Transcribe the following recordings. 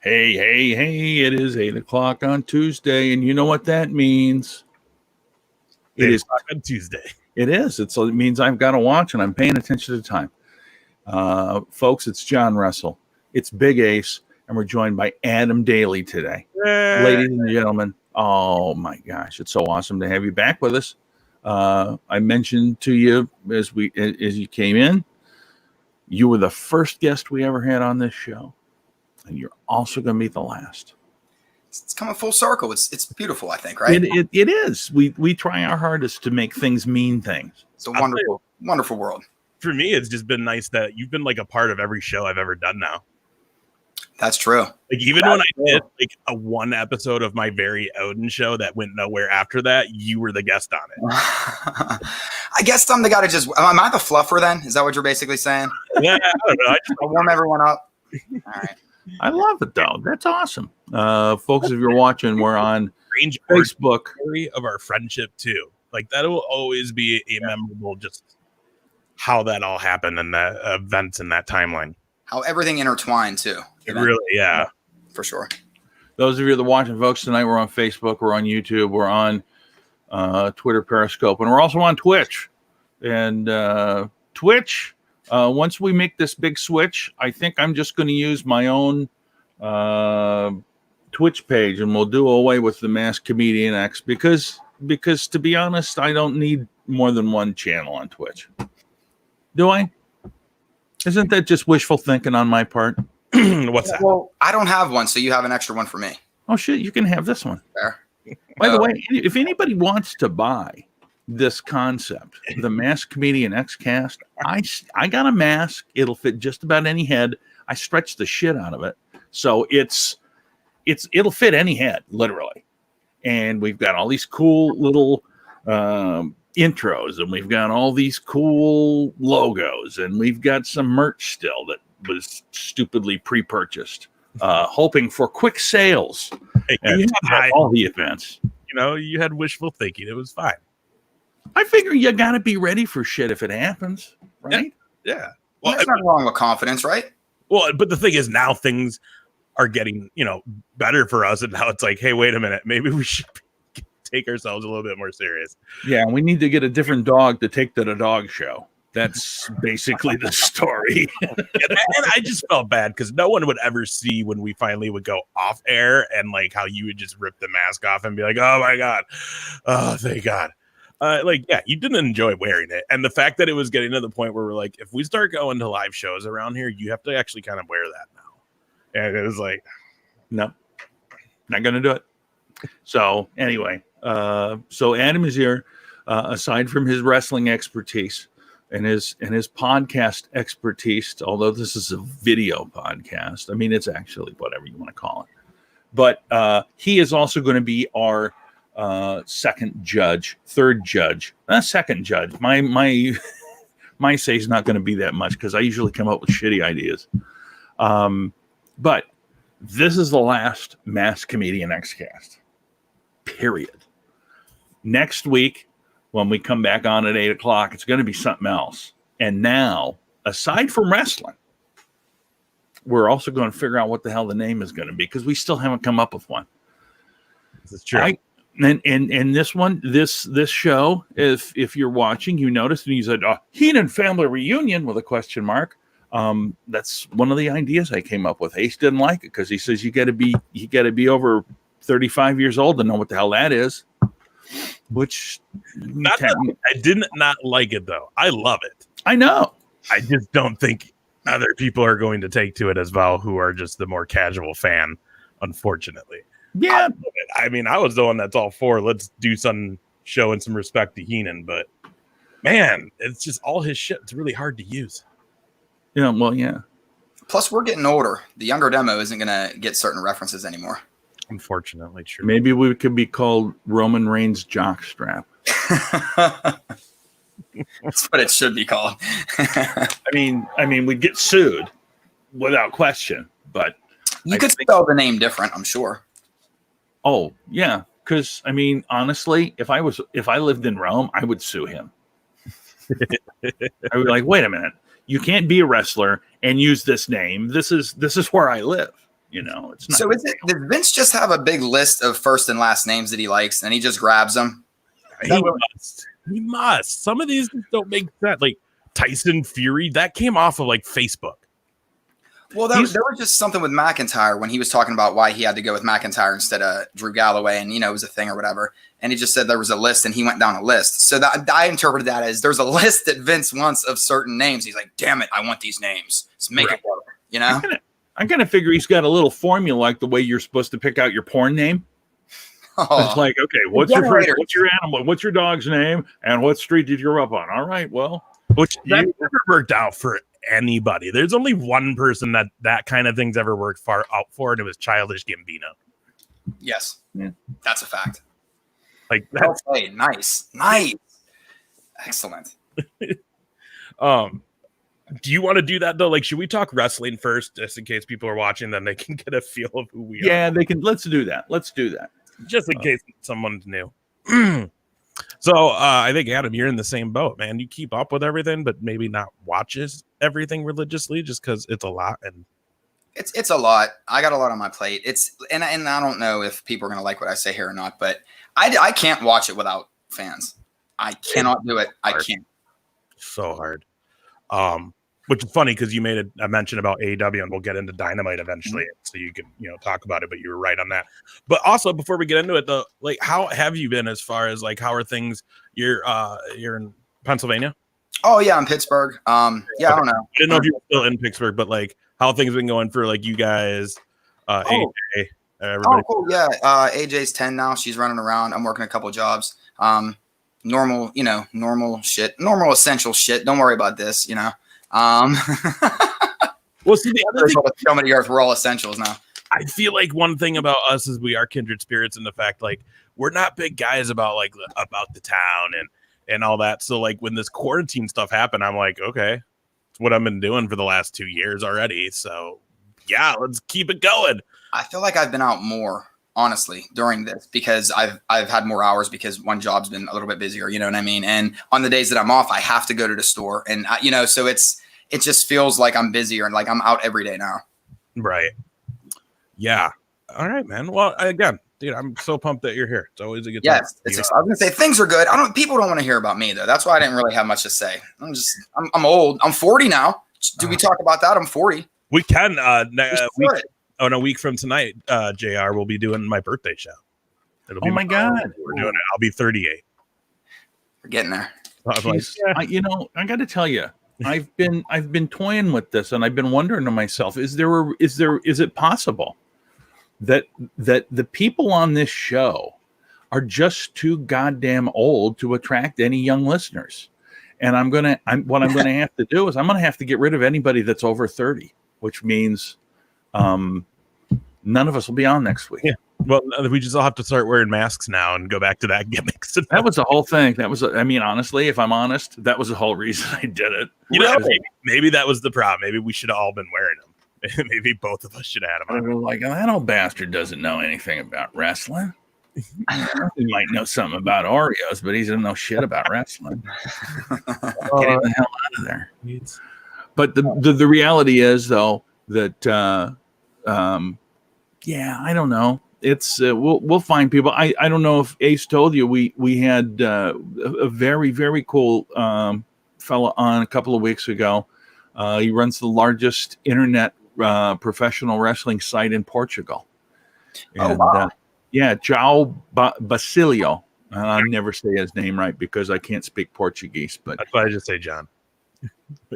Hey, hey, hey, it is 8 o'clock on Tuesday, and you know what that means? It is on Tuesday. It is. It means I've got to watch, and I'm paying attention to time. Folks, it's John Russell. It's Big Ace, and we're joined by Adam Daly today. Ladies and gentlemen, oh my gosh, it's so awesome to have you back with us. I mentioned to you as you came in, you were the first guest we ever had on this show. And you're also going to be the last. It's coming full circle. It's beautiful, I think, right? It is. We try our hardest to make things mean things. It's a wonderful world. For me, it's just been nice that you've been like a part of every show I've ever done now. That's true. Like when I did like a one episode of my very Odin show that went nowhere after that, you were the guest on it. I guess I'm the guy to just. Am I the fluffer then? Is that what you're basically saying? Yeah, I don't know. I warm everyone up. All right. I love it though. That's awesome. Folks, if you're watching, we're on Facebook. Story of our friendship too. Like that will always be a memorable, just how that all happened and the events in that timeline. How everything intertwined too. It really, yeah. For sure. Those of you that are watching, folks, tonight we're on Facebook, we're on YouTube, we're on Twitter, Periscope, and we're also on Twitch. And Twitch, once we make this big switch, I think I'm just going to use my own Twitch page, and we'll do away with the Masked Comedian X because to be honest, I don't need more than one channel on Twitch. Do I? Isn't that just wishful thinking on my part? What's that? Well, I don't have one, so you have an extra one for me. Oh shit, you can have this one. Fair. By the way, if anybody wants to buy this concept, the Masked Comedian X Cast, I got a mask. It'll fit just about any head. I stretched the shit out of it, so it'll fit any head, literally. And we've got all these cool little intros, and we've got all these cool logos, and we've got some merch still that was stupidly pre-purchased, hoping for quick sales at all the events. You know, you had wishful thinking. It was fine. I figure you got to be ready for shit if it happens, right? Yeah. Well, there's nothing wrong with confidence, right? Well, but the thing is, now things are getting, better for us, and now it's like, hey, wait a minute, maybe we should take ourselves a little bit more serious. Yeah, we need to get a different dog to take to the dog show. That's basically the story. and I just felt bad because no one would ever see when we finally would go off air and like how you would just rip the mask off and be like, oh my God. Oh, thank God. You didn't enjoy wearing it. And the fact that it was getting to the point where we're like, if we start going to live shows around here, you have to actually kind of wear that now. And it was like, no, not going to do it. So anyway, so Adam is here, aside from his wrestling expertise and his podcast expertise, although this is a video podcast. I mean, it's actually whatever you want to call it. But he is also going to be our second judge. My say is not going to be that much because I usually come up with shitty ideas. But this is the last Masked Comedian X-Cast. Period. Next week, when we come back on at 8 o'clock, it's going to be something else. And now, aside from wrestling, we're also going to figure out what the hell the name is going to be because we still haven't come up with one. This is true. And this one, this show, if you're watching, you noticed, and you said, Heenan family reunion with a question mark. That's one of the ideas I came up with. Ace didn't like it because he says you got to be over 35 years old to know what the hell that is. Which I did not like it though. I love it. I know. I just don't think other people are going to take to it as well, who are just the more casual fan, unfortunately. Yeah. I mean, I was the one that's all for let's do some showing some respect to Heenan, but man, it's just all his shit. It's really hard to use. Yeah, well, yeah. Plus, we're getting older. The younger demo isn't going to get certain references anymore. Unfortunately, true. Maybe we could be called Roman Reigns jockstrap. That's what it should be called. I mean, we'd get sued without question, but you could spell the name different, I'm sure. Oh, yeah, because I mean, honestly, if I lived in Rome, I would sue him. I would be like, wait a minute, you can't be a wrestler and use this name. This is where I live. You know, it's not. So does Vince just have a big list of first and last names that he likes, and he just grabs them? He must. Some of these don't make sense. Like Tyson Fury, that came off of like Facebook. Well, there was just something with McIntyre when he was talking about why he had to go with McIntyre instead of Drew Galloway, and it was a thing or whatever. And he just said there was a list, and he went down a list. So that I interpreted that as there's a list that Vince wants of certain names. He's like, "Damn it, I want these names. Let's make it work." You know? I'm gonna figure he's got a little formula like the way you're supposed to pick out your porn name. Oh, it's like, okay, what's your animal? What's your dog's name? And what street did you grow up on? All right, well, which that never worked out for anybody. There's only one person that kind of thing's ever worked far out for, and it was Childish Gambino. Yes, that's a fact. Like well played. Nice, excellent. Do you want to do that though? Like, should we talk wrestling first, just in case people are watching, then they can get a feel of who we are? Yeah, they can. Let's do that. Just in case someone's new. So I think, Adam, you're in the same boat, man. You keep up with everything, but maybe not watches everything religiously just because it's a lot. And it's a lot. I got a lot on my plate. And I don't know if people are going to like what I say here or not, but I can't watch it without fans. I cannot do it. I can't. So hard. Which is funny because you made a mention about AEW, and we'll get into Dynamite eventually, so you can talk about it. But you were right on that. But also, before we get into it, though, like, how have you been as far as like how are things? You're in Pennsylvania. Oh yeah, I'm Pittsburgh. Yeah, okay. I don't know. I didn't know if you were still in Pittsburgh, but like how have things been going for like you guys? AJ, everybody. Oh, cool. Yeah, AJ's 10 now. She's running around. I'm working a couple jobs. Normal shit, normal essential shit. Don't worry about this. Well, see, the other thing, show me the earth, we're all essentials now. I feel like one thing about us is we are kindred spirits in the fact like we're not big guys about the town and all that. So like when this quarantine stuff happened, I'm like, okay, it's what I've been doing for the last 2 years already. So yeah, let's keep it going. I feel like I've been out more, honestly, during this because I've had more hours because one job's been a little bit busier, you know what I mean? And on the days that I'm off, I have to go to the store and so it just feels like I'm busier and like I'm out every day now. Right. Yeah. All right, man. Well, again, dude, I'm so pumped that you're here. It's always a good time. Yes. I was gonna say things are good. People don't want to hear about me though. That's why I didn't really have much to say. I'm old. I'm 40 now. Do we talk about that? I'm 40. We can a week from tonight, JR will be doing my birthday show. Oh my God. We're doing it. I'll be 38. We're getting there. I got to tell you, I've been toying with this, and I've been wondering to myself: is it possible that the people on this show are just too goddamn old to attract any young listeners? And what I'm gonna have to do is I'm gonna have to get rid of anybody that's over 30, which means none of us will be on next week. Yeah. Well, we just all have to start wearing masks now and go back to that gimmick. That was the whole thing. Honestly, if I'm honest, that was the whole reason I did it. Maybe that was the problem. Maybe we should have all been wearing them. Maybe both of us should have had them. Like, that old bastard doesn't know anything about wrestling. He might know something about Oreos, but he doesn't know shit about wrestling. Get him the hell out of there. But the reality is, though, that I don't know. It's we'll find people. I don't know if Ace told you we had a very, very cool fella on a couple of weeks ago. He runs the largest internet professional wrestling site in Portugal. And, wow. Ciao Basilio. I'll never say his name right because I can't speak Portuguese. But that's why I just say John.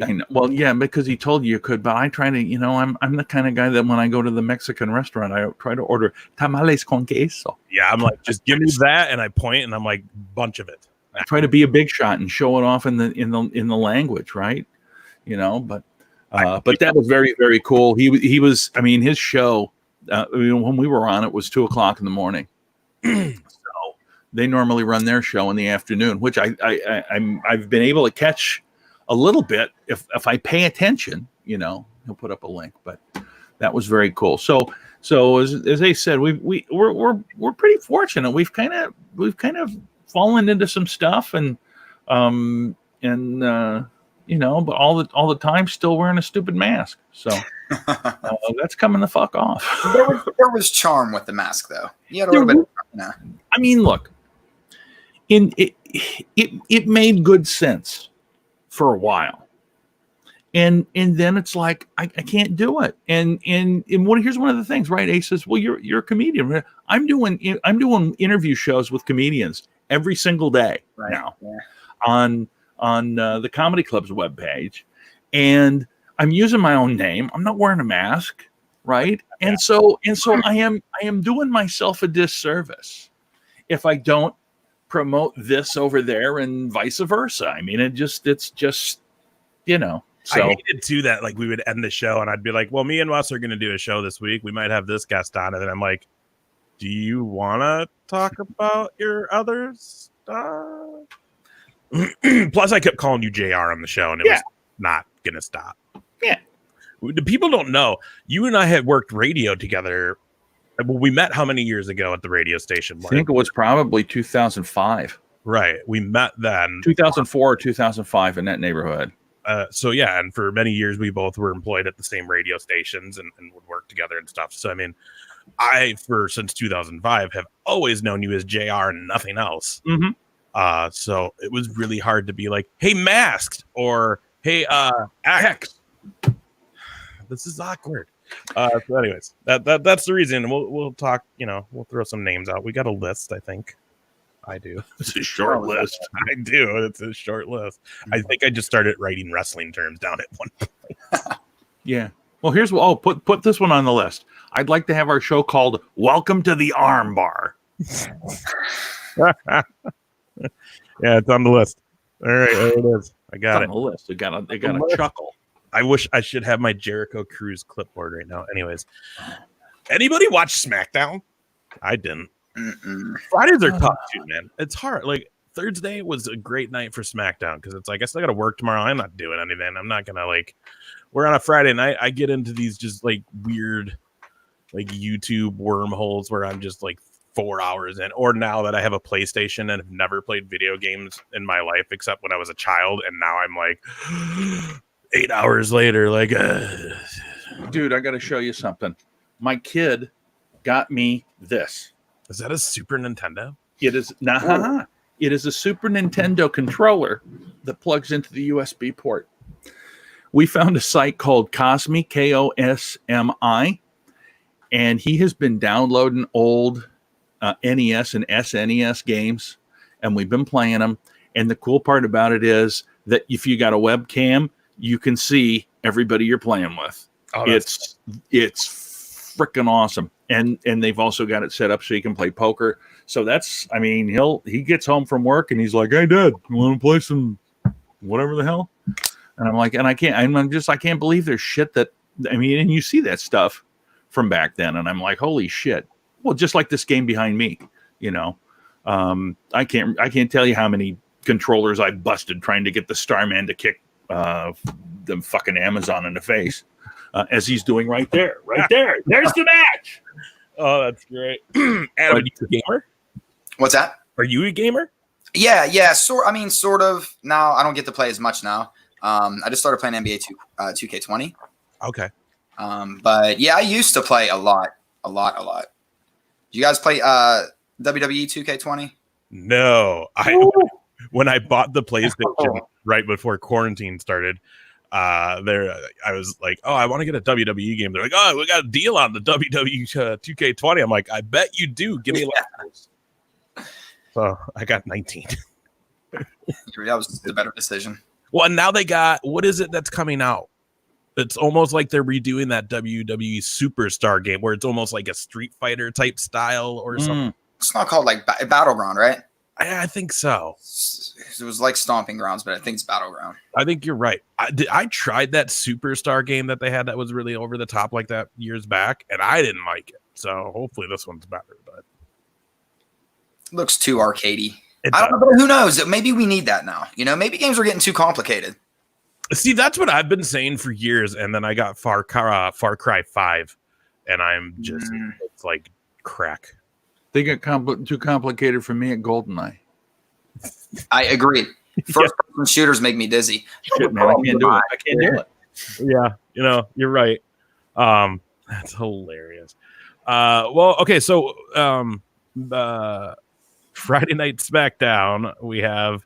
I know. Well, yeah, because he told you could, but I try to, I'm the kind of guy that when I go to the Mexican restaurant, I try to order tamales con queso. Yeah, I'm like, just give me that, and I point, and I'm like, bunch of it. I try to be a big shot and show it off in the language, right? But that was very, very cool. He was. I mean, his show when we were on it was 2:00 in the morning. So they normally run their show in the afternoon, which I've been able to catch a little bit if I pay attention. He'll put up a link, but that was very cool. So as I said, we're pretty fortunate. We've kind of fallen into some stuff and but all the time still wearing a stupid mask. So that's coming the fuck off. There was charm with the mask, though. You had a little bit. I mean, look, it made good sense for a while. And then it's like I can't do it. And here's one of the things, right? Ace says, "Well, you're a comedian." I'm doing interview shows with comedians every single day now on the Comedy Club's webpage, and I'm using my own name. I'm not wearing a mask, right? And so I am doing myself a disservice if I don't promote this over there and vice versa. I mean, it's just. So. I hated too that like we would end the show and I'd be like, well, me and Russ are going to do a show this week. We might have this guest on. And then I'm like, do you want to talk about your other stuff? Plus, I kept calling you JR on the show and it was not going to stop. Yeah. The people don't know. You and I had worked radio together. Well, we met how many years ago at the radio station? I think it was probably 2005. Right. We met then. 2004 or 2005 in that neighborhood. And for many years we both were employed at the same radio stations and would work together and stuff. So I mean, since 2005 have always known you as JR and nothing else. Mm-hmm. So it was really hard to be like, hey, Masked, or hey, X. This is awkward. So anyways, that's the reason. We'll talk. We'll throw some names out. We got a list, I think. I do. It's a short list. I do. It's a short list. I think I just started writing wrestling terms down at one point. Yeah. Well, here's what. Put this one on the list. I'd like to have our show called "Welcome to the Arm Bar." Yeah, it's on the list. All right, there it is. I got it. On the list. It got a chuckle. I wish I should have my Jericho Cruise clipboard right now. Anyways, anybody watch SmackDown? I didn't. Fridays are tough too, man. It's hard. Like Thursday was a great night for SmackDown because it's like I still got to work tomorrow. I'm not doing anything. I'm not gonna we're on a Friday night. I get into these just like weird, like YouTube wormholes where I'm just like 4 hours in. Or now that I have a PlayStation and have never played video games in my life except when I was a child, and now I'm like 8 hours later, like, dude, I got to show you something. My kid got me this. Is that a Super Nintendo? It is not. It is a Super Nintendo controller that plugs into the USB port. We found a site called Kosmi, Kosmi, and he has been downloading old NES and SNES games, and we've been playing them. And the cool part about it is that if you got a webcam, you can see everybody you're playing with. Oh, it's freaking awesome. And they've also got it set up so you can play poker. So he gets home from work and he's like, "Hey, Dad, you want to play some whatever the hell?" And I'm like, I can't believe there's shit and you see that stuff from back then. And I'm like, holy shit. Well, just like this game behind me, I can't tell you how many controllers I busted trying to get the Starman to kick the fucking Amazon in the face. As he's doing right there. There's the match. Oh, that's great. Adam, are you a gamer? What's that? Are you a gamer? Yeah. Sort of. Now I don't get to play as much now. I just started playing NBA 2K20. Okay. But yeah, I used to play a lot. Do you guys play WWE 2K20? No. When I bought the PlayStation right before quarantine started, I was like, oh, I want to get a WWE game. They're like, oh, we got a deal on the WWE 2K20. I'm like, I bet you do. Give me levels. So I got 19. That was the better decision. Well, and now they got, what is it that's coming out? It's almost like they're redoing that WWE Superstar game where it's almost like a Street Fighter type style or something. It's not called like Battleground, right? I think so. It was like Stomping Grounds, but I think it's Battleground. I think you're right. I tried that Superstar game that they had that was really over the top like that years back, and I didn't like it. So hopefully this one's better. But it looks too arcadey. I don't know, but who knows? Maybe we need that now. Maybe games are getting too complicated. See, that's what I've been saying for years, and then I got Far Cry 5, and I'm just it's like crack. They get too complicated for me at GoldenEye. I agree. First person shooters make me dizzy. Shit, man, I can't do it. I can't do it. Yeah, you're right. That's hilarious. Well, okay, so Friday Night SmackDown, we have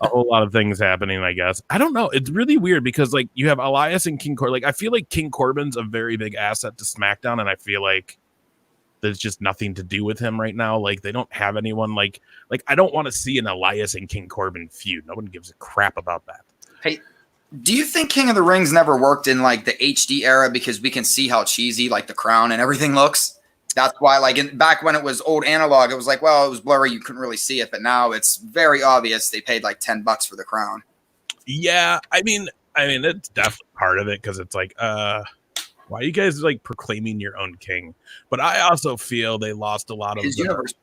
a whole lot of things happening, I guess. I don't know. It's really weird because like you have Elias and King Corbin. Like I feel like King Corbin's a very big asset to SmackDown, and I feel like there's just nothing to do with him right now. Like they don't have anyone like I don't want to see an Elias and King Corbin feud. No one gives a crap about that. Hey, do you think King of the Rings never worked in like the HD era because we can see how cheesy like the crown and everything looks? That's why, like back when it was old analog, it was like, well, it was blurry, you couldn't really see it, but now it's very obvious. They paid like $10 for the crown. Yeah, I mean, it's definitely part of it because it's like, why are you guys like proclaiming your own king? But I also feel they lost a lot of His universe.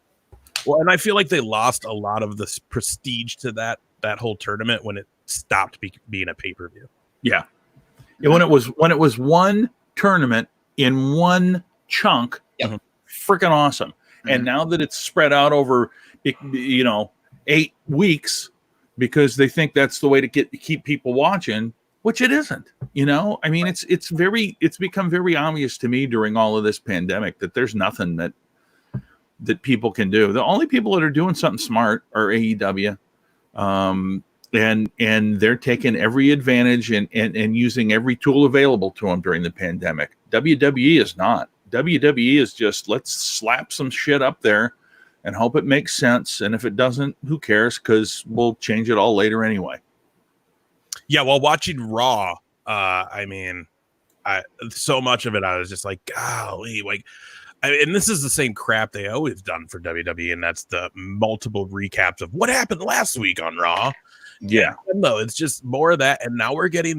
Well, and I feel like they lost a lot of the prestige to that whole tournament when it stopped being a pay-per-view. Yeah. When it was one tournament in one chunk, freaking awesome. Mm-hmm. And now that it's spread out over 8 weeks because they think that's the way to keep people watching, which it isn't. I mean, it's become very obvious to me during all of this pandemic that there's nothing that people can do. The only people that are doing something smart are AEW. And they're taking every advantage and using every tool available to them during the pandemic. WWE is not. WWE is just, let's slap some shit up there and hope it makes sense. And if it doesn't, who cares? Because we'll change it all later anyway. Yeah, while watching Raw, so much of it, I was just like, golly, like, and this is the same crap they always done for WWE, and that's the multiple recaps of what happened last week on Raw. Yeah, no, it's just more of that, and now we're getting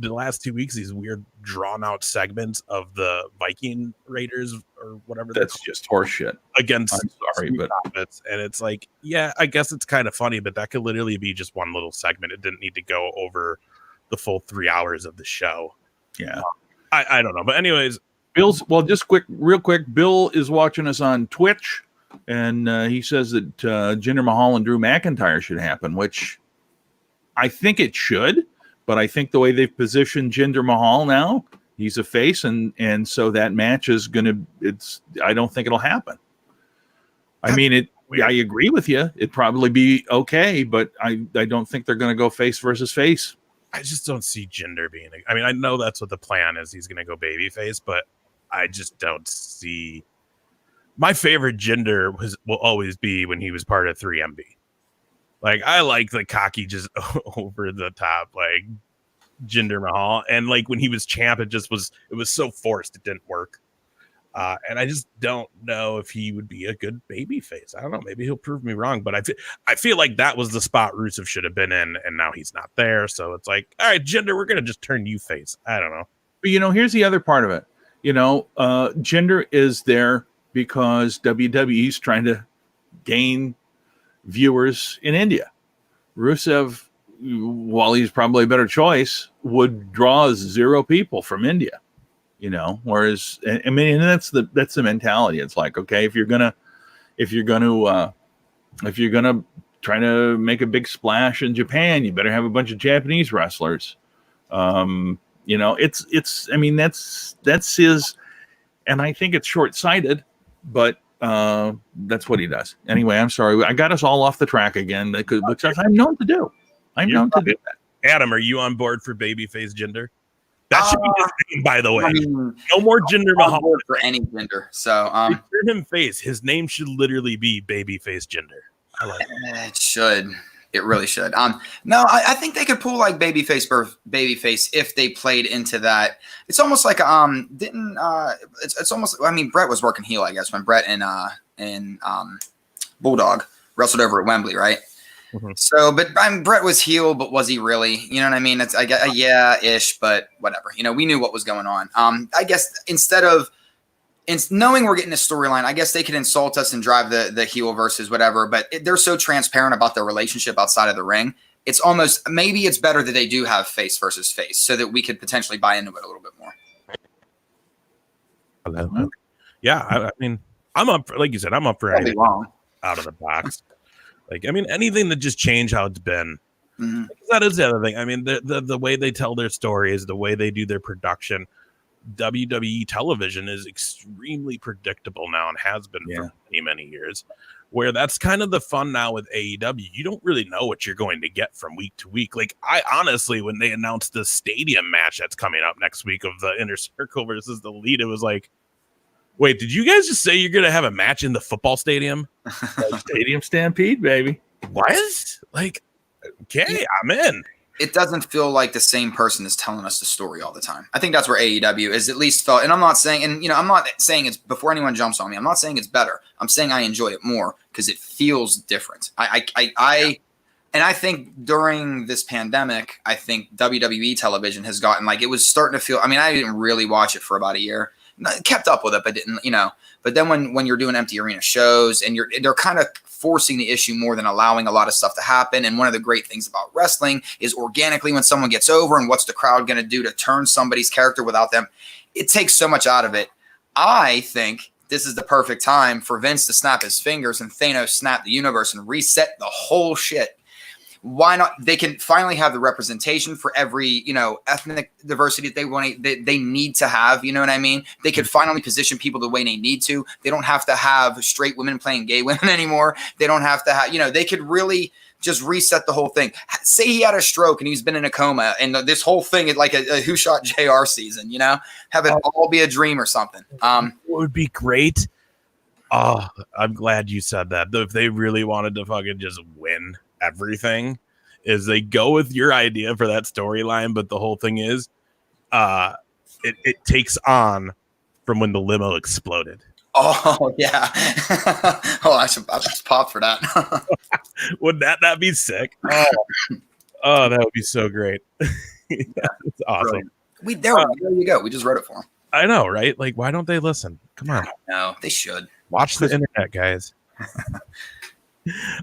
the last 2 weeks, these weird drawn out segments of the Viking Raiders or whatever. That's just horseshit. Against, I'm sorry, but and it's like, yeah, I guess it's kind of funny, but that could literally be just one little segment. It didn't need to go over the full 3 hours of the show. Yeah, I don't know, but anyways, real quick. Bill is watching us on Twitch, and he says that Jinder Mahal and Drew McIntyre should happen, which I think it should. But I think the way they've positioned Jinder Mahal now, he's a face, and so that match is I don't think it'll happen. I mean, I agree with you. It'd probably be okay, but I don't think they're going to go face versus face. I just don't see Jinder being. I mean, I know that's what the plan is. He's going to go babyface, but I just don't see. My favorite Jinder will always be when he was part of 3MB. Like, I like the cocky, just over the top, like Jinder Mahal. And like when he was champ, it was so forced. It didn't work. And I just don't know if he would be a good baby face. I don't know. Maybe he'll prove me wrong, but I feel like that was the spot Rusev should have been in, and now he's not there. So it's like, all right, Jinder, we're going to just turn you face. I don't know. But, here's the other part of it. Jinder is there because WWE's trying to gain viewers in India. Rusev, while he's probably a better choice, would draw 0 people from India. Whereas I mean, and that's the mentality. It's like, okay, if you're gonna try to make a big splash in Japan, you better have a bunch of Japanese wrestlers. I mean, that's his, and I think it's short-sighted, but that's what he does. Anyway, I'm sorry. I got us all off the track again, which I'm known to do. I'm known to do that. Adam, are you on board for babyface Jinder? That should be his name, by the way. I mean, no more Jinder Mahal for any Jinder. So turn him face. His name should literally be babyface Jinder. I like it. It should. It really should. No, I think they could pull like babyface if they played into that. It's almost like it's almost. I mean, Brett was working heel, I guess, when Brett and Bulldog wrestled over at Wembley, right? Mm-hmm. So, but Brett was heel, but was he really? You know what I mean? It's yeah-ish, but whatever. We knew what was going on. I guess instead of knowing we're getting a storyline, I guess they could insult us and drive the heel versus whatever. But they're so transparent about their relationship outside of the ring. It's almost maybe it's better that they do have face versus face, so that we could potentially buy into it a little bit more. Yeah, I mean, I'm up. Like you said, I'm up for anything out of the box. Like, I mean, anything that just change how it's been. Mm-hmm. That is the other thing. I mean, the way they tell their stories, the way they do their production, WWE television is extremely predictable now and has been for many, many years. Where that's kind of the fun now with AEW. You don't really know what you're going to get from week to week. Like, I honestly, when they announced the stadium match that's coming up next week of the Inner Circle versus the Elite, it was like, wait, did you guys just say you're going to have a match in the football stadium? Stadium Stampede, baby. What? Like, okay, I'm in. It doesn't feel like the same person is telling us the story all the time. I think that's where AEW is at least felt. And I'm not saying, I'm not saying it's before anyone jumps on me. I'm not saying it's better. I'm saying I enjoy it more because it feels different. And I think during this pandemic, I think WWE television has gotten like, it was starting to feel, I didn't really watch it for about a year. Kept up with it, but didn't, but then when you're doing empty arena shows and they're kind of forcing the issue more than allowing a lot of stuff to happen. And one of the great things about wrestling is organically when someone gets over and what's the crowd going to do to turn somebody's character without them, it takes so much out of it. I think this is the perfect time for Vince to snap his fingers and Thanos snap the universe and reset the whole shit. Why not? They can finally have the representation for every, ethnic diversity that they need to have. You know what I mean? They could finally position people the way they need to. They don't have to have straight women playing gay women anymore. They don't have to have, they could really just reset the whole thing. Say he had a stroke and he's been in a coma and this whole thing is like a Who Shot JR season, have it all be a dream or something. It would be great. Oh, I'm glad you said that. If they really wanted to fucking just win everything, is they go with your idea for that storyline, but the whole thing is it takes on from when the limo exploded. Oh yeah. I should pop for that. Would that not be sick? Oh, that would be so great. That's awesome. There you go. We just wrote it for them. I know, right? Like, why don't they listen? Come on. No, they should watch the internet, guys.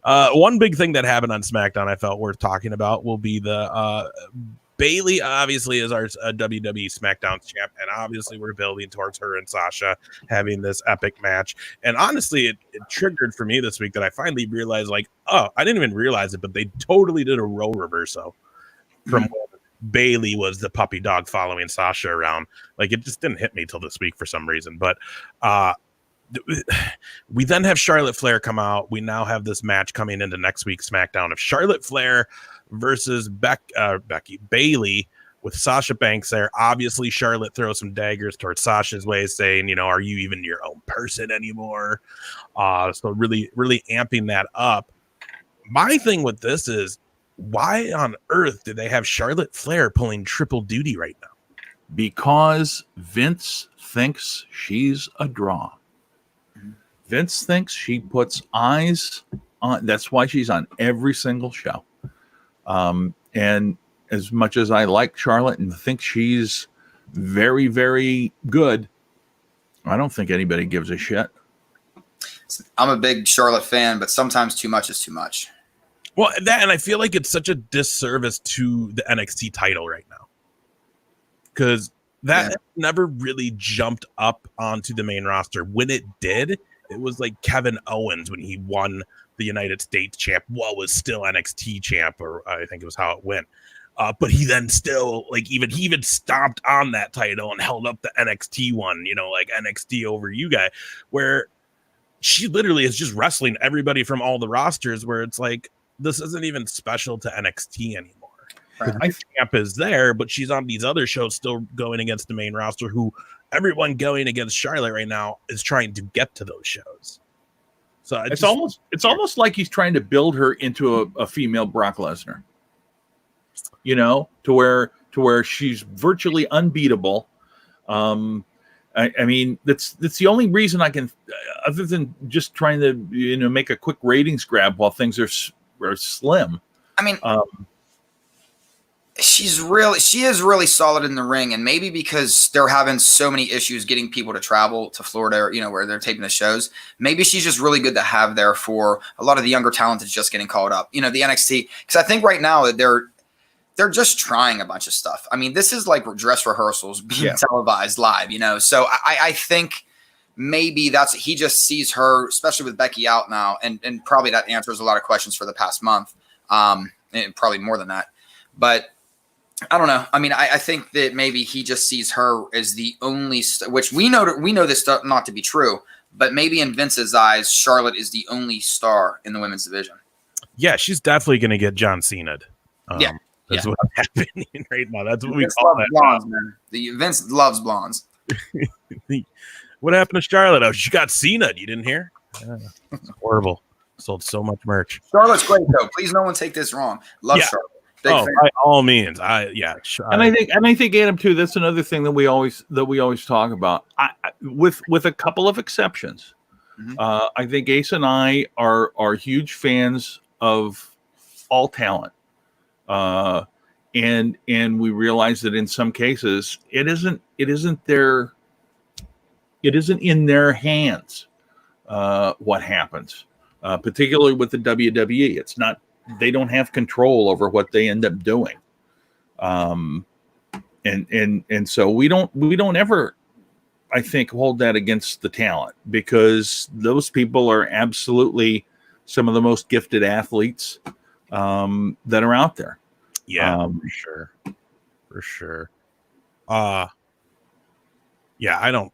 One big thing that happened on SmackDown I felt worth talking about will be the Bayley obviously is our WWE SmackDown champ, and obviously we're building towards her and Sasha having this epic match. And honestly, it triggered for me this week that I finally realized, like, oh, I didn't even realize it, but they totally did a role reversal from when Bayley was the puppy dog following Sasha around. Like, it just didn't hit me till this week for some reason. But we then have Charlotte Flair come out. We now have this match coming into next week's SmackDown of Charlotte Flair versus Bayley with Sasha Banks there. Obviously, Charlotte throws some daggers towards Sasha's way, saying, are you even your own person anymore? So really, really amping that up. My thing with this is, why on earth do they have Charlotte Flair pulling triple duty right now? Because Vince thinks she's a draw. Vince thinks she puts eyes on. That's why she's on every single show. And as much as I like Charlotte and think she's very, very good, I don't think anybody gives a shit. I'm a big Charlotte fan, but sometimes too much is too much. Well, and I feel like it's such a disservice to the NXT title right now, because that never really jumped up onto the main roster. When it did, it was like Kevin Owens when he won the United States champ while was still NXT champ, or I think it was how it went. But he then still, like, he even stomped on that title and held up the NXT one, like NXT over you guy, where she literally is just wrestling everybody from all the rosters, where it's like, this isn't even special to NXT anymore. Right. Champ is there, but she's on these other shows still going against the main roster, who everyone going against Charlotte right now is trying to get to those shows. So it's almost like he's trying to build her into a female Brock Lesnar, to where she's virtually unbeatable. I mean, that's the only reason I can, other than just trying to make a quick ratings grab while things are slim. I mean, she is really solid in the ring, and maybe because they're having so many issues getting people to travel to Florida, where they're taping the shows, maybe she's just really good to have there for a lot of the younger talent that's just getting called up. The NXT, because I think right now they're just trying a bunch of stuff. I mean, this is like dress rehearsals being televised live, So I think maybe he just sees her, especially with Becky out now, and probably that answers a lot of questions for the past month. and probably more than that. But I don't know. I mean, I think that maybe he just sees her as the only, which we know this stuff not to be true, but maybe in Vince's eyes, Charlotte is the only star in the women's division. Yeah, she's definitely going to get John Cena'd. That's what's happening right now. That's what Vince we call loves that. blondes, man. Vince loves blondes. What happened to Charlotte? Oh, she got Cena'd. You didn't hear? It's horrible. Sold so much merch. Charlotte's great though. Please, no one take this wrong. Love Charlotte. Big fan. By all means. And I think Adam too. That's another thing that we always talk about. With a couple of exceptions, I think Ace and I are huge fans of all talent, and we realize that in some cases it isn't in their hands what happens, particularly with the WWE. It's not. They don't have control over what they end up doing. And so we don't ever, I think, hold that against the talent, because those people are absolutely some of the most gifted athletes that are out there. Yeah, for sure. Yeah, I don't.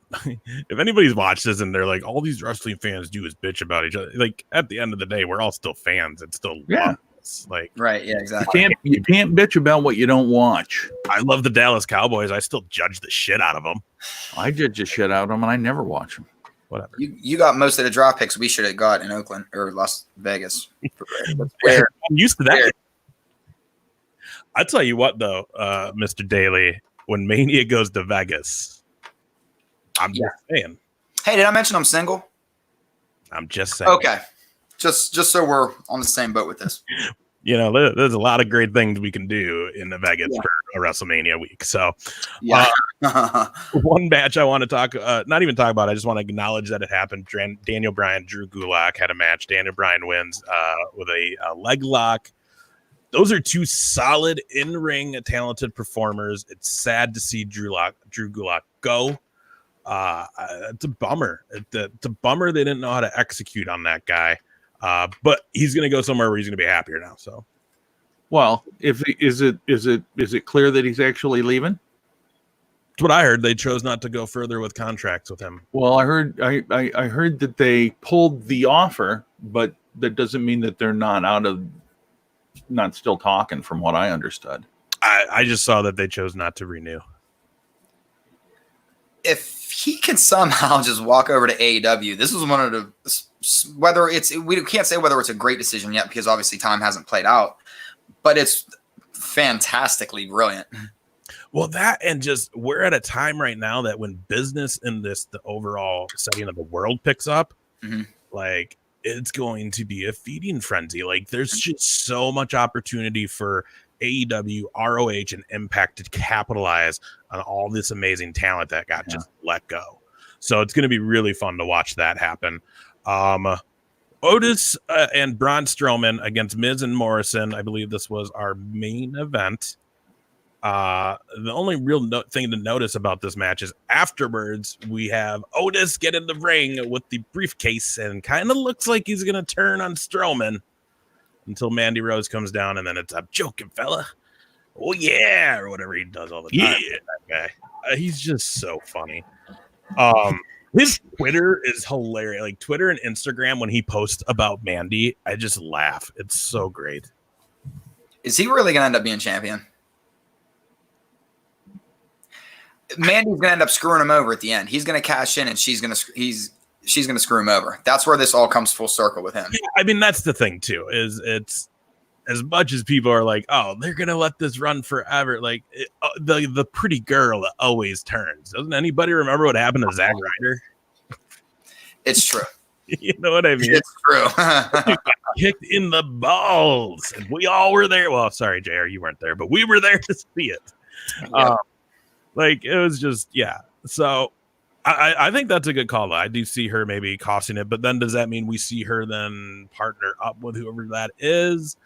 If anybody's watched this and they're like, all these wrestling fans do is bitch about each other, like at the end of the day, we're all still fans. It's still love us. Like, right? Yeah, exactly. You can't bitch about what you don't watch. I love the Dallas Cowboys. I still judge the shit out of them. I judge the shit out of them, and I never watch them. Whatever. You got most of the draft picks we should have got in Oakland or Las Vegas. I'm used to that. I tell you what, though, Mr. Daly, when Mania goes to Vegas. I'm just saying. Hey, did I mention I'm single? I'm just saying. Okay. Just so we're on the same boat with this. You know, there's a lot of great things we can do in the Vegas for a WrestleMania week. So, one match I want to not even talk about, I just want to acknowledge that it happened. Daniel Bryan, Drew Gulak had a match. Daniel Bryan wins with a leg lock. Those are two solid in-ring talented performers. It's sad to see Drew Gulak go. It's a bummer. It's a bummer they didn't know how to execute on that guy. But he's going to go somewhere where he's going to be happier now. So, well, is it clear that he's actually leaving? That's what I heard. They chose not to go further with contracts with him. Well, I heard that they pulled the offer, but that doesn't mean that they're not still talking, from what I understood. I just saw that they chose not to renew. If he can somehow just walk over to AEW, this is one of the, we can't say whether it's a great decision yet, because obviously time hasn't played out, but it's fantastically brilliant. Well, that, and just we're at a time right now that when business in the overall setting of the world picks up, like it's going to be a feeding frenzy. Like there's just so much opportunity for AEW, ROH, and Impact to capitalize on all this amazing talent that got just let go. So it's going to be really fun to watch that happen. Otis and Braun Strowman against Miz and Morrison. I believe this was our main event. The only real thing to notice about this match is afterwards we have Otis get in the ring with the briefcase and kind of looks like he's going to turn on Strowman until Mandy Rose comes down, and then it's "I'm joking, fella." Oh yeah, or whatever he does all the time. Yeah, that guy. He's just so funny. His Twitter is hilarious. Like Twitter and Instagram, when he posts about Mandy, I just laugh. It's so great. Is he really gonna end up being champion? Mandy's gonna end up screwing him over at the end. He's gonna cash in, and she's gonna screw him over. That's where this all comes full circle with him. Yeah, I mean, that's the thing too. Is it's as much as people are like, oh, they're gonna let this run forever. Like the pretty girl that always turns. Doesn't anybody remember what happened to Zack Ryder? It's true. You know what I mean? It's true. He got kicked in the balls, and we all were there. Well, sorry, JR, you weren't there, but we were there to see it. Yep. Like it was just So I think that's a good call, though. I do see her maybe costing it, but then does that mean we see her then partner up with whoever that is?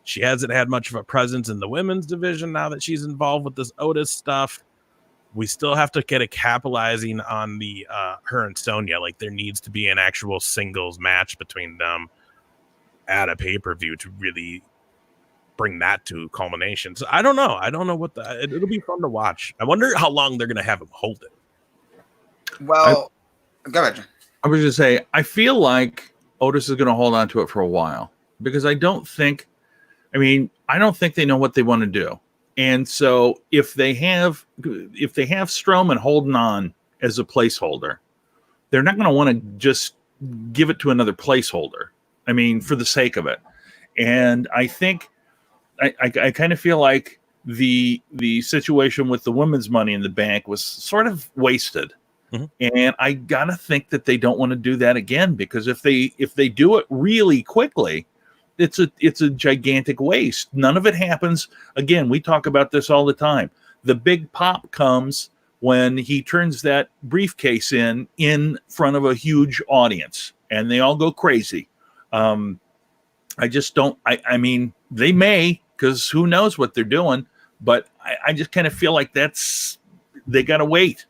She hasn't had much of a presence in the women's division now that she's involved with this Otis stuff. We still have to get a capitalizing on the her and Sonya. Like there needs to be an actual singles match between them at a pay-per-view to really bring that to culmination. So I don't know. I don't know what it'll be fun to watch. I wonder how long they're going to have him hold it. Well, go ahead. I was going to say, I feel like Otis is going to hold on to it for a while because I don't think they know what they want to do. And so if they have Strowman holding on as a placeholder, they're not going to want to just give it to another placeholder. I mean, for the sake of it. And I think I kind of feel like the situation with the women's Money in the Bank was sort of wasted. Mm-hmm. And I gotta think that they don't want to do that again, because if they do it really quickly, it's a gigantic waste. None of it happens. Again, we talk about this all the time. The big pop comes when he turns that briefcase in front of a huge audience, and they all go crazy. I just don't. I mean, they may, because who knows what they're doing, but I just kind of feel like they gotta wait.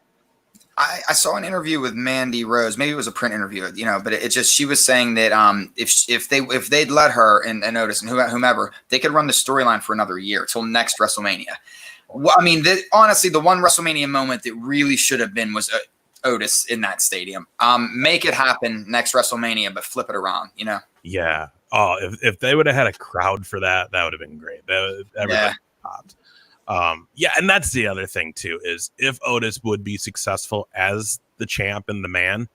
I saw an interview with Mandy Rose. Maybe it was a print interview, but she was saying that if they'd let her and Otis and whomever, they could run the storyline for another year till next WrestleMania. Well, I mean, honestly, the one WrestleMania moment that really should have been was Otis in that stadium. Make it happen next WrestleMania, but flip it around. Yeah. Oh, if they would have had a crowd for that would have been great. Everybody popped. And that's the other thing too, is if Otis would be successful as the champ and the man,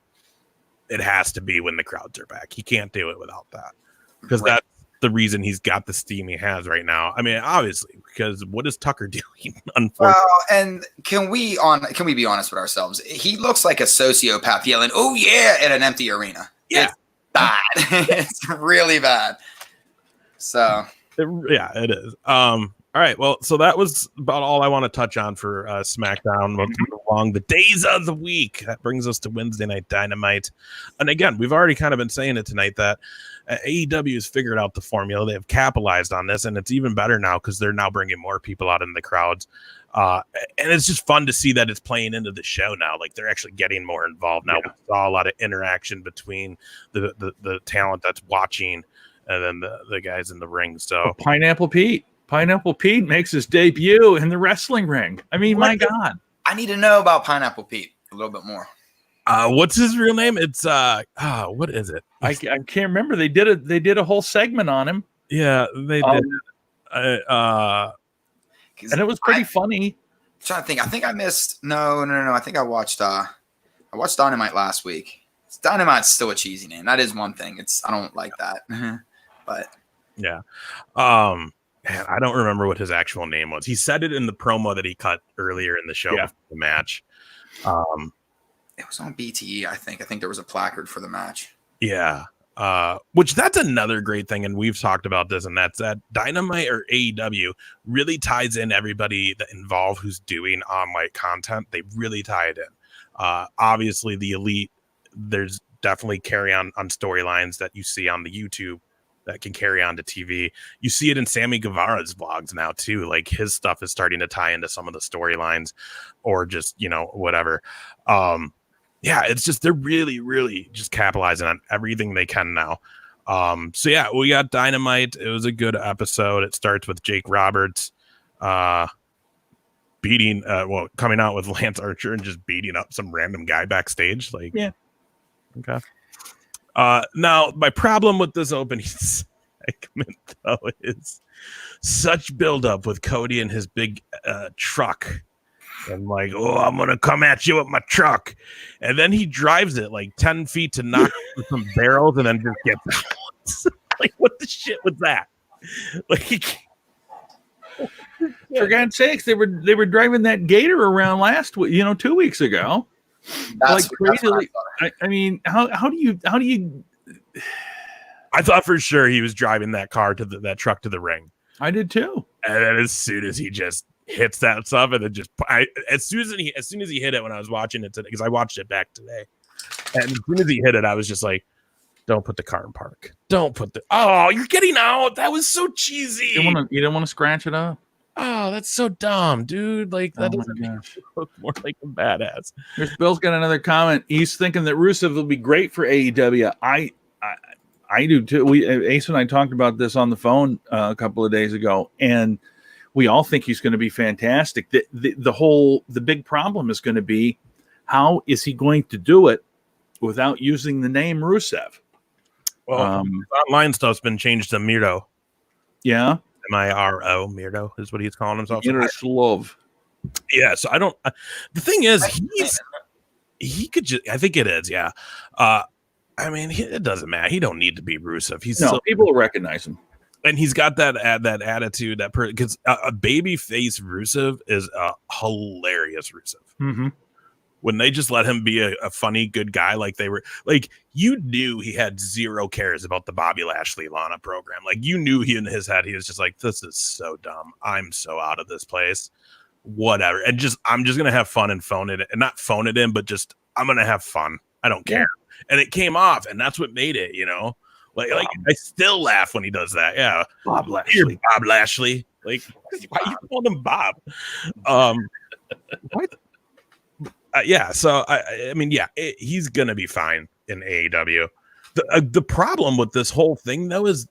it has to be when the crowds are back. He can't do it without that, because that's the reason he's got the steam he has right now. I mean, obviously, because what is Tucker doing? Unfortunately. Well, and can we be honest with ourselves? He looks like a sociopath yelling, "Oh yeah!" at an empty arena. Yeah, it's bad. It's really bad. So it is. All right, well, so that was about all I want to touch on for SmackDown. We'll move along the days of the week. That brings us to Wednesday Night Dynamite. And again, we've already kind of been saying it tonight that AEW has figured out the formula. They have capitalized on this, and it's even better now because they're now bringing more people out in the crowds. And it's just fun to see that it's playing into the show now. Like, they're actually getting more involved now. Yeah. We saw a lot of interaction between the talent that's watching and then the guys in the ring. So Pineapple Pete makes his debut in the wrestling ring. I mean, my God. I need to know about Pineapple Pete a little bit more. What's his real name? It's what is it? I can't remember. They did a whole segment on him. Yeah, they did. And it was pretty funny. I'm trying to think. I think I missed. No. I think I watched Dynamite last week. Dynamite's still a cheesy name. That is one thing. I don't like that. But yeah. Man, I don't remember what his actual name was. He said it in the promo that he cut earlier in the show before the match. It was on BTE, I think. I think there was a placard for the match. Yeah. Which that's another great thing, and we've talked about this, and that's that Dynamite or AEW really ties in everybody that involved who's doing online content. They really tie it in. Obviously, the Elite, there's definitely carry on storylines that you see on the YouTube that can carry on to TV. You see it in Sami Guevara's vlogs now too. Like, his stuff is starting to tie into some of the storylines, or just, whatever. It's just, they're really, really just capitalizing on everything they can now. So yeah, we got Dynamite. It was a good episode. It starts with Jake Roberts coming out with Lance Archer and just beating up some random guy backstage. Like, yeah. Okay. Now, my problem with this opening segment, though, is such buildup with Cody and his big truck. And like, I'm going to come at you with my truck. And then he drives it like 10 feet to knock some barrels and then just gets out. Like, what the shit was that? Like, for God's sakes, they were driving that Gator around 2 weeks ago. That's like crazy. I mean, how do you? I thought for sure he was driving that car to that truck to the ring. I did too. And then as soon as he just hits that stuff, and then as soon as he hit it when I was watching it today, because I watched it back today, and as soon as he hit it, I was just like, "Don't put the car in park. Don't put the. Oh, you're getting out. That was so cheesy. You don't want to scratch it up. Oh, that's so dumb, dude. Like, that doesn't look more like a badass. Here's Bill's got another comment. He's thinking that Rusev will be great for AEW. I do too. Ace and I talked about this on the phone a couple of days ago, and we all think he's going to be fantastic. The big problem is going to be, how is he going to do it without using the name Rusev? Well, online stuff's been changed to Miro. Yeah, Miro. Miro is what he's calling himself. Love. Yeah. So I don't. The thing is, he could just. I think it is. Yeah. I mean, it doesn't matter. He don't need to be Rusev. People will recognize him. And he's got that attitude because a baby face Rusev is a hilarious Rusev. Mm-hmm. When they just let him be a funny, good guy, like they were, like, you knew he had zero cares about the Bobby Lashley Lana program. Like, you knew he in his head, he was just like, this is so dumb. I'm so out of this place. Whatever. And I'm just gonna have fun and phone it, and not phone it in, but just I'm gonna have fun. I don't care. And it came off, and that's what made it, Like I still laugh when he does that. Yeah, Bob Lashley. Dear Bob Lashley. Like, why you calling him Bob? What? Yeah. So I mean, yeah, he's gonna be fine in AEW. The problem with this whole thing, though, is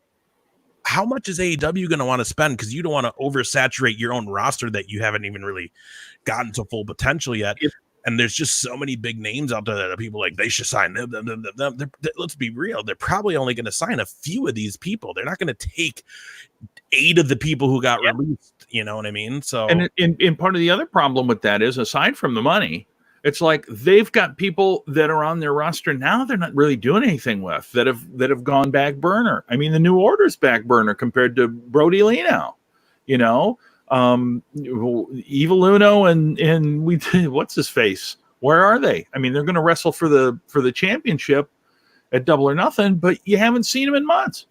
how much is AEW gonna want to spend? Because you don't want to oversaturate your own roster that you haven't even really gotten to full potential yet. And there's just so many big names out there that people like, they should sign them. Let's be real. They're probably only going to sign a few of these people. They're not going to take 8 of the people who got released. You know what I mean? So, and part of the other problem with that is, aside from the money, it's like they've got people that are on their roster now they're not really doing anything with, that have gone back burner. I mean, the New Order's back burner compared to Brody Lee now, Evil Uno and what's his face? Where are they? I mean, they're going to wrestle for the championship at Double or Nothing, but you haven't seen them in months.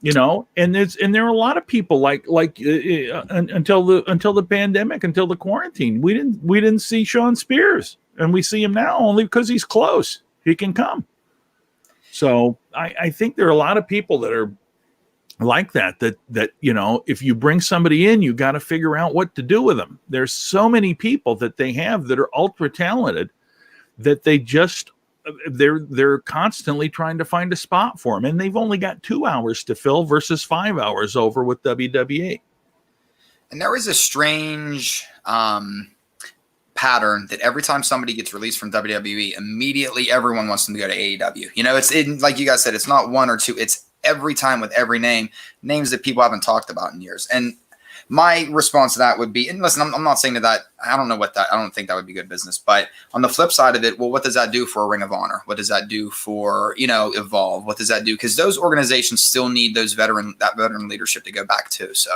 And there are a lot of people like until the pandemic, until the quarantine, we didn't see Sean Spears, and we see him now only because he's close. He can come. So I think there are a lot of people that are like that if you bring somebody in, you got to figure out what to do with them. There's so many people that they have that are ultra talented that they're constantly trying to find a spot for them, and they've only got 2 hours to fill versus 5 hours over with WWE. And there is a strange pattern that every time somebody gets released from WWE, immediately everyone wants them to go to AEW. It's like you guys said, it's not 1 or 2, it's every time with every names that people haven't talked about in years. And my response to that would be, and listen, I'm not saying that I don't think that would be good business, but on the flip side of it, well, what does that do for a Ring of Honor? What does that do for, Evolve? What does that do? Because those organizations still need that veteran leadership to go back to. So,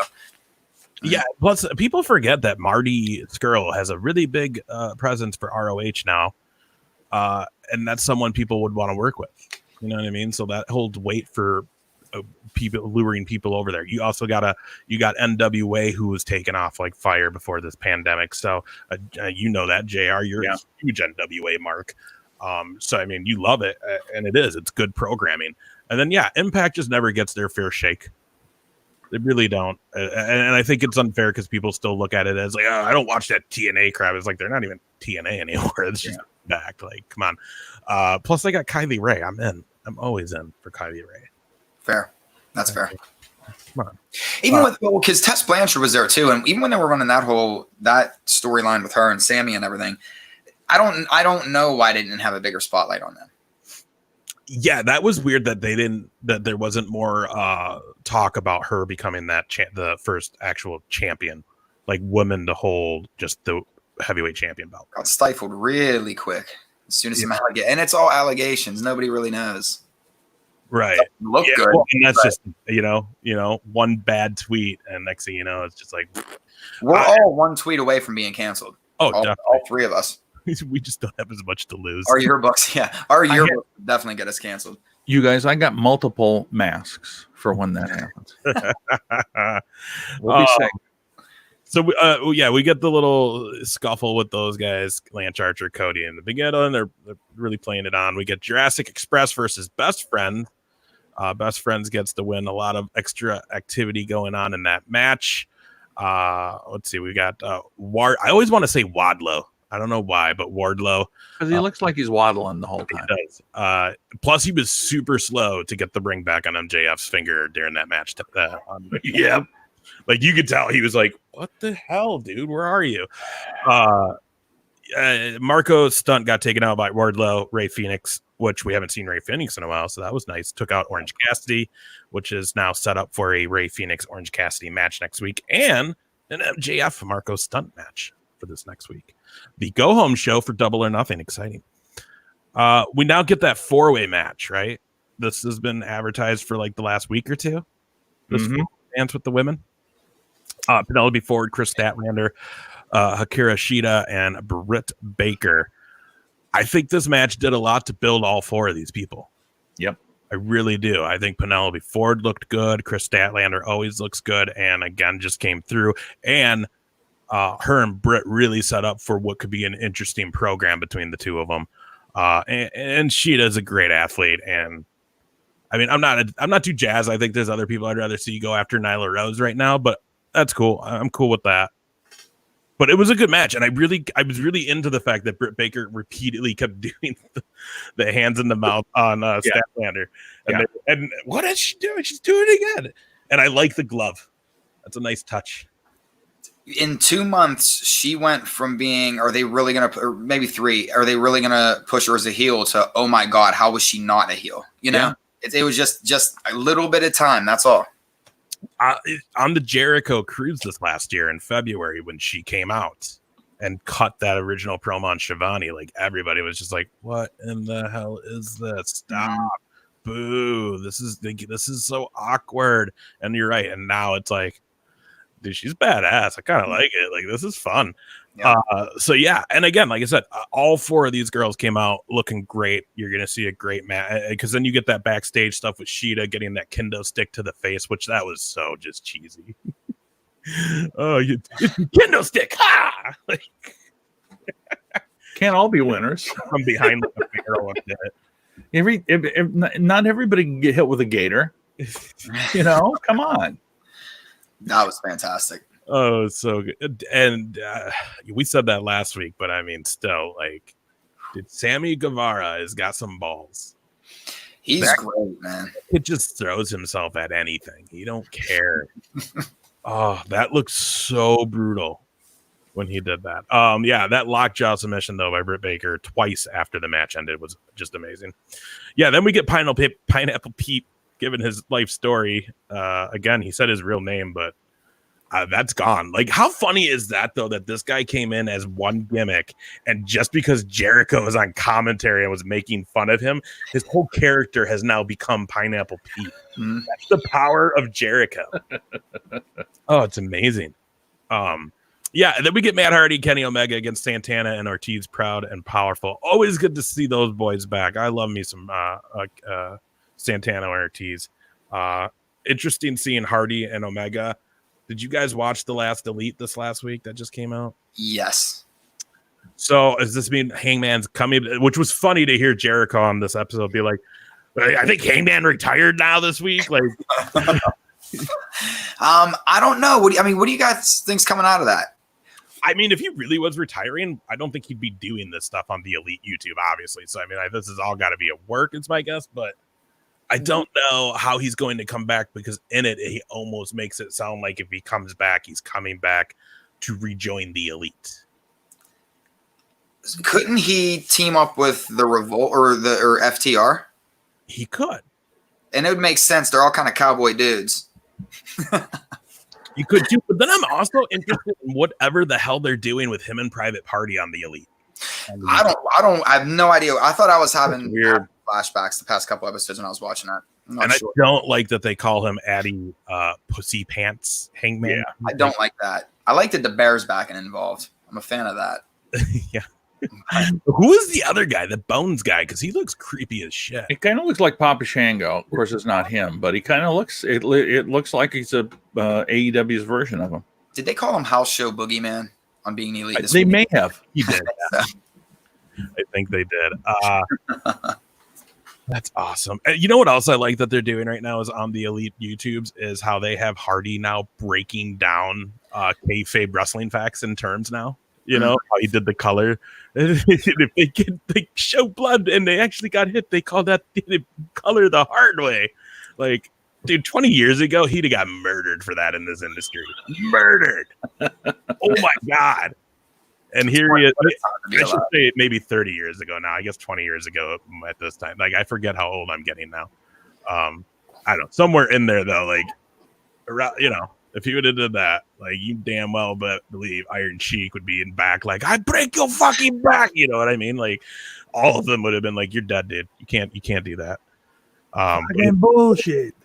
yeah. Plus, people forget that Marty Scurll has a really big presence for ROH now. And that's someone people would want to work with. You know what I mean? So that holds weight for people, luring people over there. You also got NWA, who was taken off like fire before this pandemic. So that JR, you're a huge NWA mark. So I mean, you love it, and it's good programming. And then Impact just never gets their fair shake. They really don't, and I think it's unfair because people still look at it as like, oh, I don't watch that TNA crap. It's like they're not even TNA anymore. It's just back. Like, come on. Plus, they got Kylie Ray. I'm in. I'm always in for Kylie Ray. Fair. That's fair. Come on. Even because Tess Blanchard was there too, and even when they were running that storyline with her and Sammy and everything, I don't know why they didn't have a bigger spotlight on them. Yeah, that was weird that there wasn't more talk about her becoming the first actual champion, like woman to hold just the heavyweight champion belt. Got stifled really quick as soon as Mahal get, and it's all allegations. Nobody really knows. Right. Look good. Well, and that's just one bad tweet, and next thing you know, it's just like we're all one tweet away from being canceled. Oh, all 3 of us. We just don't have as much to lose. Our yearbooks, would definitely get us canceled. You guys, I got multiple masks for when that happens. We'll be safe. So we get the little scuffle with those guys, Lance Archer, Cody, and the beginning. They're really playing it on. We get Jurassic Express versus Best Friend. Best Friends gets the win. A lot of extra activity going on in that match. Let's see. We got I always want to say Wadlow. I don't know why, but Wardlow. Because he looks like he's waddling the whole time. He does. Plus, he was super slow to get the ring back on MJF's finger during that match. Yeah. Like, you could tell he was like, what the hell, dude? Where are you? Marco's stunt got taken out by Wardlow, Ray Phoenix, which we haven't seen Ray Phoenix in a while, so that was nice. Took out Orange Cassidy, which is now set up for a Ray Phoenix Orange Cassidy match next week, and an MJF Marco stunt match for this next week. The go home show for Double or Nothing, exciting. We now get that 4-way match, right? This has been advertised for like the last week or two. This dance with the women. Penelope Ford, Chris Statlander, Hikaru Shida, and Britt Baker. I think this match did a lot to build all 4 of these people. Yep. I really do. I think Penelope Ford looked good. Chris Statlander always looks good. And again, just came through. And her and Britt really set up for what could be an interesting program between the two of them. And Shida's a great athlete. And I mean, I'm not too jazzed. I think there's other people I'd rather see go after Nyla Rose right now, but that's cool. I'm cool with that. But it was a good match, and I was really into the fact that Britt Baker repeatedly kept doing the hands in the mouth on Statlander. And what is she doing? She's doing it again. And I like the glove. That's a nice touch. In 2 months, she went from being, are they really going to, or maybe 3, are they really going to push her as a heel to, oh my God, how was she not a heel? You know, it was just a little bit of time. That's all. On the Jericho cruise this last year in February, when she came out and cut that original promo on Shivani, like everybody was just like, what in the hell is this? Stop. Boo. This is so awkward. And you're right. And now it's like, dude, she's badass. I kind of like it. Like, this is fun. Yeah. So yeah, and again, like I said, all 4 of these girls came out looking great. You're gonna see a great match, because then you get that backstage stuff with Shida getting that kendo stick to the face, which that was so just cheesy. Oh, kendo stick! Ha! Like, can't all be winners. From behind the barrel of it. Not everybody can get hit with a gator. You know, come on. That was fantastic. Oh, so good. And we said that last week, but I mean, still, like, dude, Sami Guevara has got some balls. He's great, man. It just throws himself at anything. He don't care. Oh, that looks so brutal when he did that. Yeah, that lockjaw submission, though, by Britt Baker twice after the match ended was just amazing. Yeah, then we get Pineapple Pete giving his life story. Again, he said his real name, but that's gone. Like, how funny is that, though, that this guy came in as one gimmick, and just because Jericho was on commentary and was making fun of him, his whole character has now become Pineapple Pete. That's the power of Jericho. Oh, it's amazing. Yeah, and then we get Matt Hardy, Kenny Omega against Santana and Ortiz, Proud and Powerful. Always good to see those boys back. I love me some Santana and Ortiz. Interesting seeing Hardy and Omega. Did you guys watch the last Elite this last week that just came out? Yes. So does this mean Hangman's coming? Which was funny to hear Jericho on this episode be like, I think Hangman retired now this week. Like, I don't know. What do you guys think's coming out of that? I mean, if he really was retiring, I don't think he'd be doing this stuff on the Elite YouTube, obviously. So I mean, this has all got to be at work, it's my guess, but I don't know how he's going to come back, because in it, he almost makes it sound like if he comes back, he's coming back to rejoin the Elite. Couldn't he team up with the Revolt or FTR? He could. And it would make sense. They're all kind of cowboy dudes. You could too, but then I'm also interested in whatever the hell they're doing with him and Private Party on the Elite. I have no idea. I thought I was having weird flashbacks the past couple episodes when I was watching that. And sure. I don't like that they call him Addie Pussy Pants Hangman. Yeah, I don't like that. I like that the Bear's back and involved. I'm a fan of that. Yeah. Who is the other guy, the Bones guy? Because he looks creepy as shit. It kind of looks like Papa Shango. Of course, it's not him, but he kind of looks. It looks like he's a AEW's version of him. Did they call him House Show Boogeyman on Being Elite? They may have. He did. I think they did. That's awesome. You know what else I like that they're doing right now is on the Elite YouTubes is how they have Hardy now breaking down kayfabe wrestling facts in terms now. You know how he did the color. If they show blood and they actually got hit, they call that color the hard way. Like, dude, 20 years ago, he'd have got murdered for that in this industry. Murdered. Oh my God. And here he is. I should say maybe 30 years ago now. I guess 20 years ago at this time. Like, I forget how old I'm getting now. I don't know. Somewhere in there, though, like, around, you know, if he would have did that, like, you damn well believe Iron Sheik would be in back, like, I break your fucking back. You know what I mean? Like, all of them would have been like, you're dead, dude. You can't do that. Bullshit.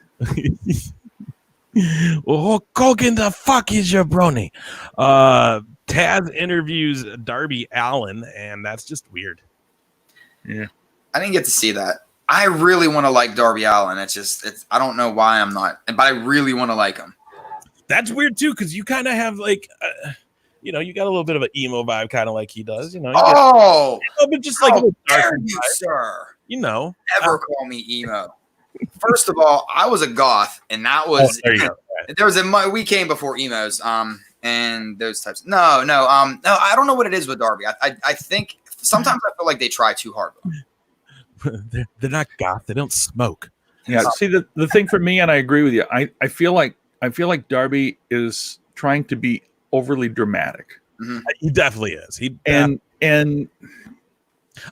Well, Hogan, the fuck is your brony? Taz interviews Darby Allen, and that's just weird. Yeah, I didn't get to see that. I really want to like Darby Allen. It's I don't know why I'm not, but I really want to like him. That's weird too, because you kind of have like, you know, you got a little bit of an emo vibe, kind of like he does. You know, but just like how dare you, sir? You know, never call me emo. First of all, I was a goth, and that was there was we came before emos, and those types. No, I don't know what it is with Darby. I think sometimes I feel like they try too hard. They're not goth. They don't smoke. Yeah. See, the thing for me, and I agree with you. I feel like Darby is trying to be overly dramatic. Mm-hmm. He definitely is. And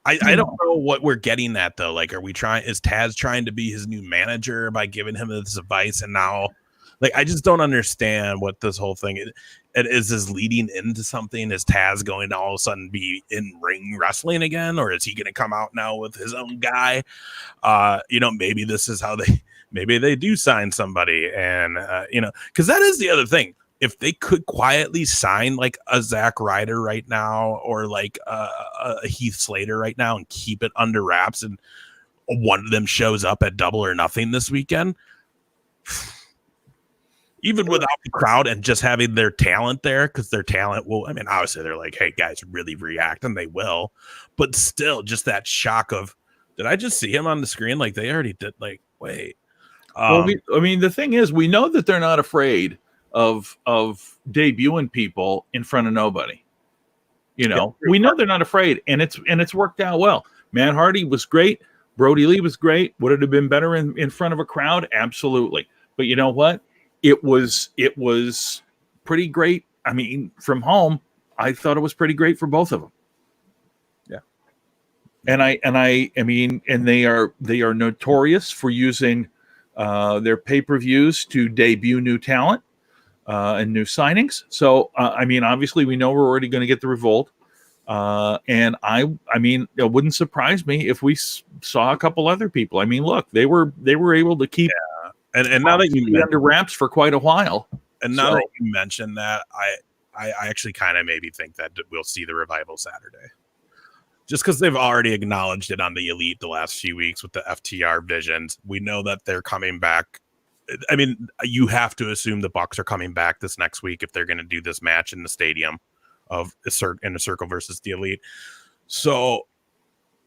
I don't know what we're getting at though. Like, is Taz trying to be his new manager by giving him this advice? And now, like, I just don't understand what this whole thing is. Is this leading into something? Is Taz going to all of a sudden be in ring wrestling again? Or is he going to come out now with his own guy? You know, maybe this is how maybe they do sign somebody. And, you know, because that is the other thing. If they could quietly sign like a Zack Ryder right now, or like a Heath Slater right now, and keep it under wraps, and one of them shows up at Double or Nothing this weekend, even without the crowd and just having their talent there, because their talent will, I mean, obviously they're like, hey guys, really react, and they will, but still just that shock of, did I just see him on the screen? Like, they already did. Like, wait. Well, I mean, the thing is, we know that they're not afraid of debuting people in front of nobody. You know, we know they're not afraid, and it's worked out well. Matt Hardy was great. Brody Lee was great. Would it have been better in front of a crowd? Absolutely. But you know what? It was pretty great. I mean, from home, I thought it was pretty great for both of them. Yeah. And I mean, and they are notorious for using their pay-per-views to debut new talent. And new signings. So, I mean, obviously we know we're already going to get the Revolt. And I mean, it wouldn't surprise me if we saw a couple other people. I mean, look, they were able to keep and now that you under wraps for quite a while. And now that you mentioned that, I actually kind of maybe think that we'll see the Revival Saturday. Just because they've already acknowledged it on the Elite the last few weeks with the FTR visions. We know that they're coming back. I mean, you have to assume the Bucks are coming back this next week if they're going to do this match in the stadium in a circle versus the Elite. So,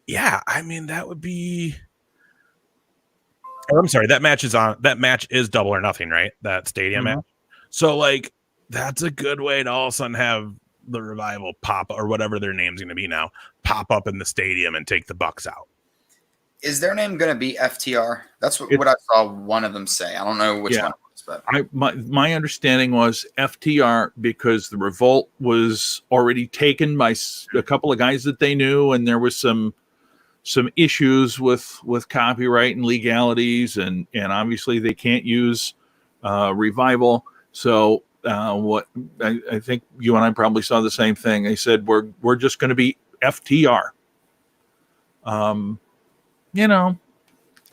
yeah, I mean, that would be. Oh, I'm sorry, that match is Double or Nothing, right? That stadium match. So, like, that's a good way to all of a sudden have the Revival pop, or whatever their name's going to be now, pop up in the stadium and take the Bucks out. Is their name going to be FTR? That's what I saw one of them say. I don't know which one it was, but my understanding was FTR, because the Revolt was already taken by a couple of guys that they knew, and there was some issues with copyright and legalities, and obviously they can't use Revival. So what I think you and I probably saw the same thing. They said we're just going to be FTR. You know,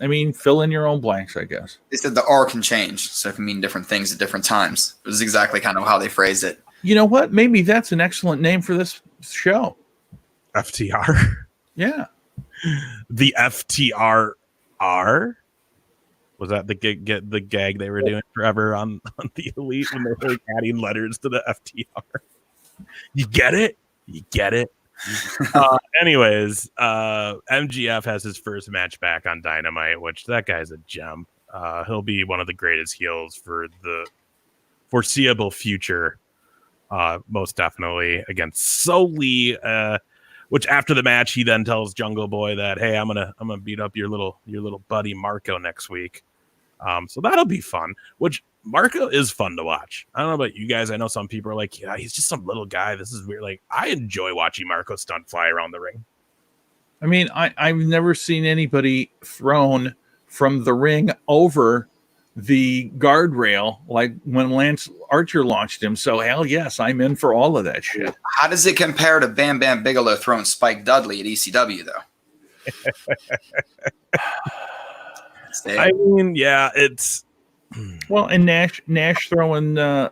I mean, fill in your own blanks, I guess. They said the R can change, so it can mean different things at different times. It was exactly kind of how they phrased it. You know what? Maybe that's an excellent name for this show. FTR. Yeah. The FTR. Was that the gag they were doing forever on the Elite when they were adding letters to the FTR? You get it? You get it? Anyways, MGF has his first match back on Dynamite, which that guy's a gem. He'll be one of the greatest heels for the foreseeable future. most definitely against Soli. Which after the match, he then tells Jungle Boy that, hey, I'm gonna beat up your little buddy Marco next week. So that'll be fun. Which Marco is fun to watch. I don't know about you guys. I know some people are like, yeah, he's just some little guy. This is weird. Like, I enjoy watching Marco stunt fly around the ring. I mean, I've never seen anybody thrown from the ring over the guardrail like when Lance Archer launched him. So hell yes, I'm in for all of that shit. How does it compare to Bam Bam Bigelow throwing Spike Dudley at ECW though? I mean, yeah, it's well, and Nash throwing Rey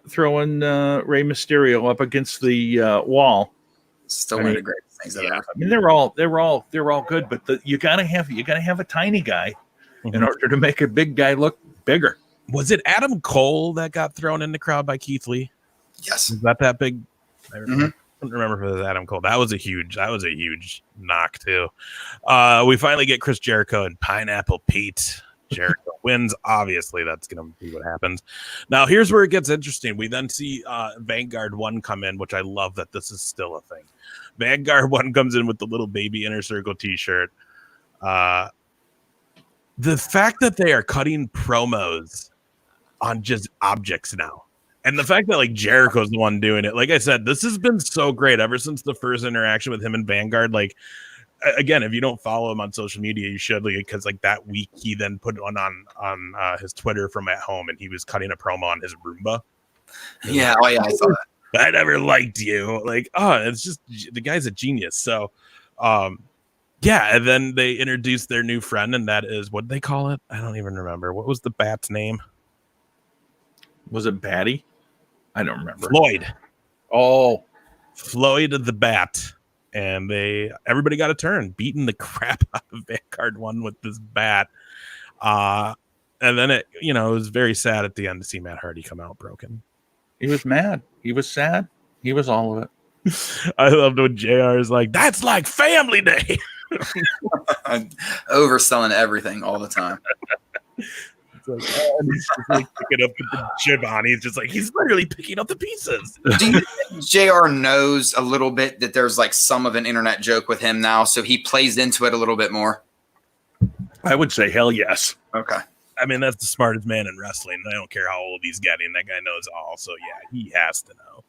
Mysterio up against the wall. Still one of the greatest things ever. I mean, they're all good, but you gotta have a tiny guy in order to make a big guy look bigger. Was it Adam Cole that got thrown in the crowd by Keith Lee? Yes. Was that big? I don't remember if it was Adam Cole. That was a huge knock too. We finally get Chris Jericho and Pineapple Pete. Jericho wins. Obviously, that's going to be what happens. Now, here's where it gets interesting. We then see Vanguard 1 come in, which I love that this is still a thing. Vanguard 1 comes in with the little baby Inner Circle t-shirt. The fact that they are cutting promos on just objects now. And the fact that like Jericho's the one doing it. Like I said, this has been so great ever since the first interaction with him and Vanguard. Like, again, if you don't follow him on social media, you should, because like that week he then put one on his Twitter from at home, and he was cutting a promo on his Roomba. Yeah, I saw that. I never liked you. Like, it's just the guy's a genius. So, yeah, and then they introduced their new friend, and that is what they call it. I don't even remember. What was the bat's name? Was it Batty? I don't remember. Floyd. Oh, Floyd the Bat. And everybody got a turn, beating the crap out of Vanguard 1 with this bat. And then it was very sad at the end to see Matt Hardy come out broken. He was mad. He was sad. He was all of it. I loved when JR is like, that's like Family Day. Overselling everything all the time. It's like, and he's just like picking up the Giovanni. He's just like, he's literally picking up the pieces. Do you think JR knows a little bit that there's like some of an internet joke with him now, so he plays into it a little bit more? I would say hell yes. Okay. I mean, that's the smartest man in wrestling. I don't care how old he's getting. That guy knows all. So yeah, he has to know.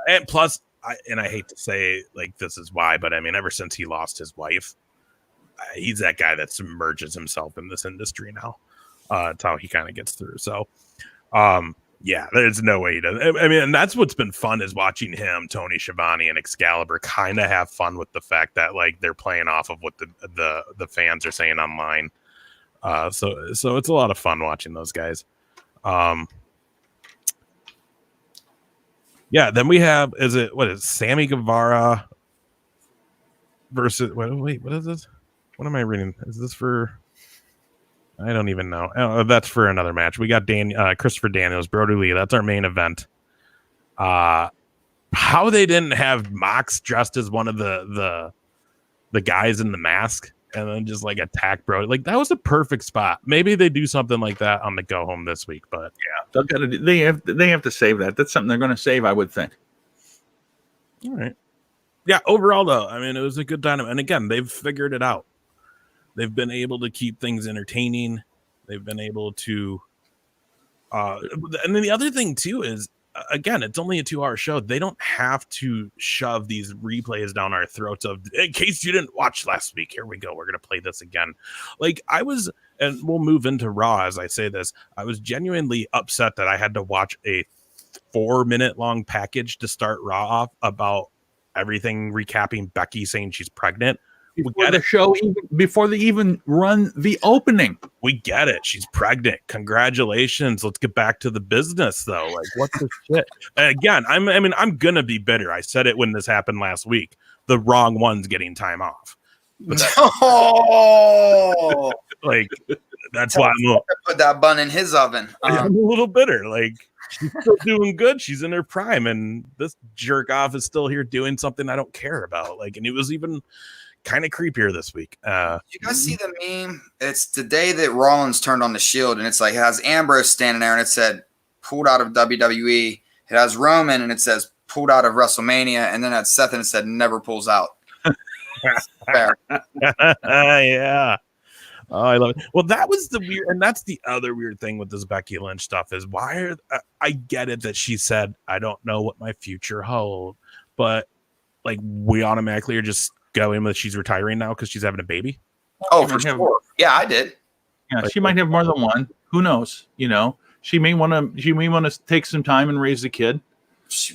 And plus, I hate to say like this is why, but I mean, ever since he lost his wife, he's that guy that submerges himself in this industry now. It's how he kind of gets through. So, yeah, there's no way he does. I mean, and that's what's been fun is watching him, Tony Schiavone, and Excalibur kind of have fun with the fact that like they're playing off of what the fans are saying online. So it's a lot of fun watching those guys. Yeah, then we have Sami Guevara versus wait, what is this? What am I reading? Is this for? I don't even know. Oh, that's for another match. We got Christopher Daniels, Brody Lee. That's our main event. How they didn't have Mox dressed as one of the guys in the mask and then just like attack Brody. Like that was a perfect spot. Maybe they do something like that on the go home this week. But yeah, they have to save that. That's something they're going to save, I would think. All right. Yeah. Overall, though, I mean, it was a good Dynamite, and again, they've figured it out. They've been able to keep things entertaining. They've been able to, and then the other thing too is, again, it's only a 2-hour show. They don't have to shove these replays down our throats of, in case you didn't watch last week, here we go. We're going to play this again. Like I was, and we'll move into Raw as I say this. I was genuinely upset that I had to watch a 4-minute long package to start Raw off about everything recapping Becky saying she's pregnant. Before they even run the opening. We get it. She's pregnant. Congratulations. Let's get back to the business, though. Like, what the shit? And again, I'm gonna be bitter. I said it when this happened last week. The wrong one's getting time off. Like, that's why I'm put that bun in his oven. I'm a little bitter. Like, she's still doing good. She's in her prime, and this jerk off is still here doing something I don't care about. Like, and it was even kind of creepier this week. You guys see the meme? It's the day that Rollins turned on the Shield, and it's like it has Ambrose standing there, and it said pulled out of WWE. It has Roman, and it says pulled out of WrestleMania, and then had Seth and it said never pulls out. Fair. Yeah. Oh, I love it. Well, that was the weird, and that's the other weird thing with this Becky Lynch stuff is I get it that she said, I don't know what my future holds, but like we automatically are just going with she's retiring now because she's having a baby. Oh, for sure. Yeah, I did. Yeah, she might have more than one. Who knows? She may want to take some time and raise a kid.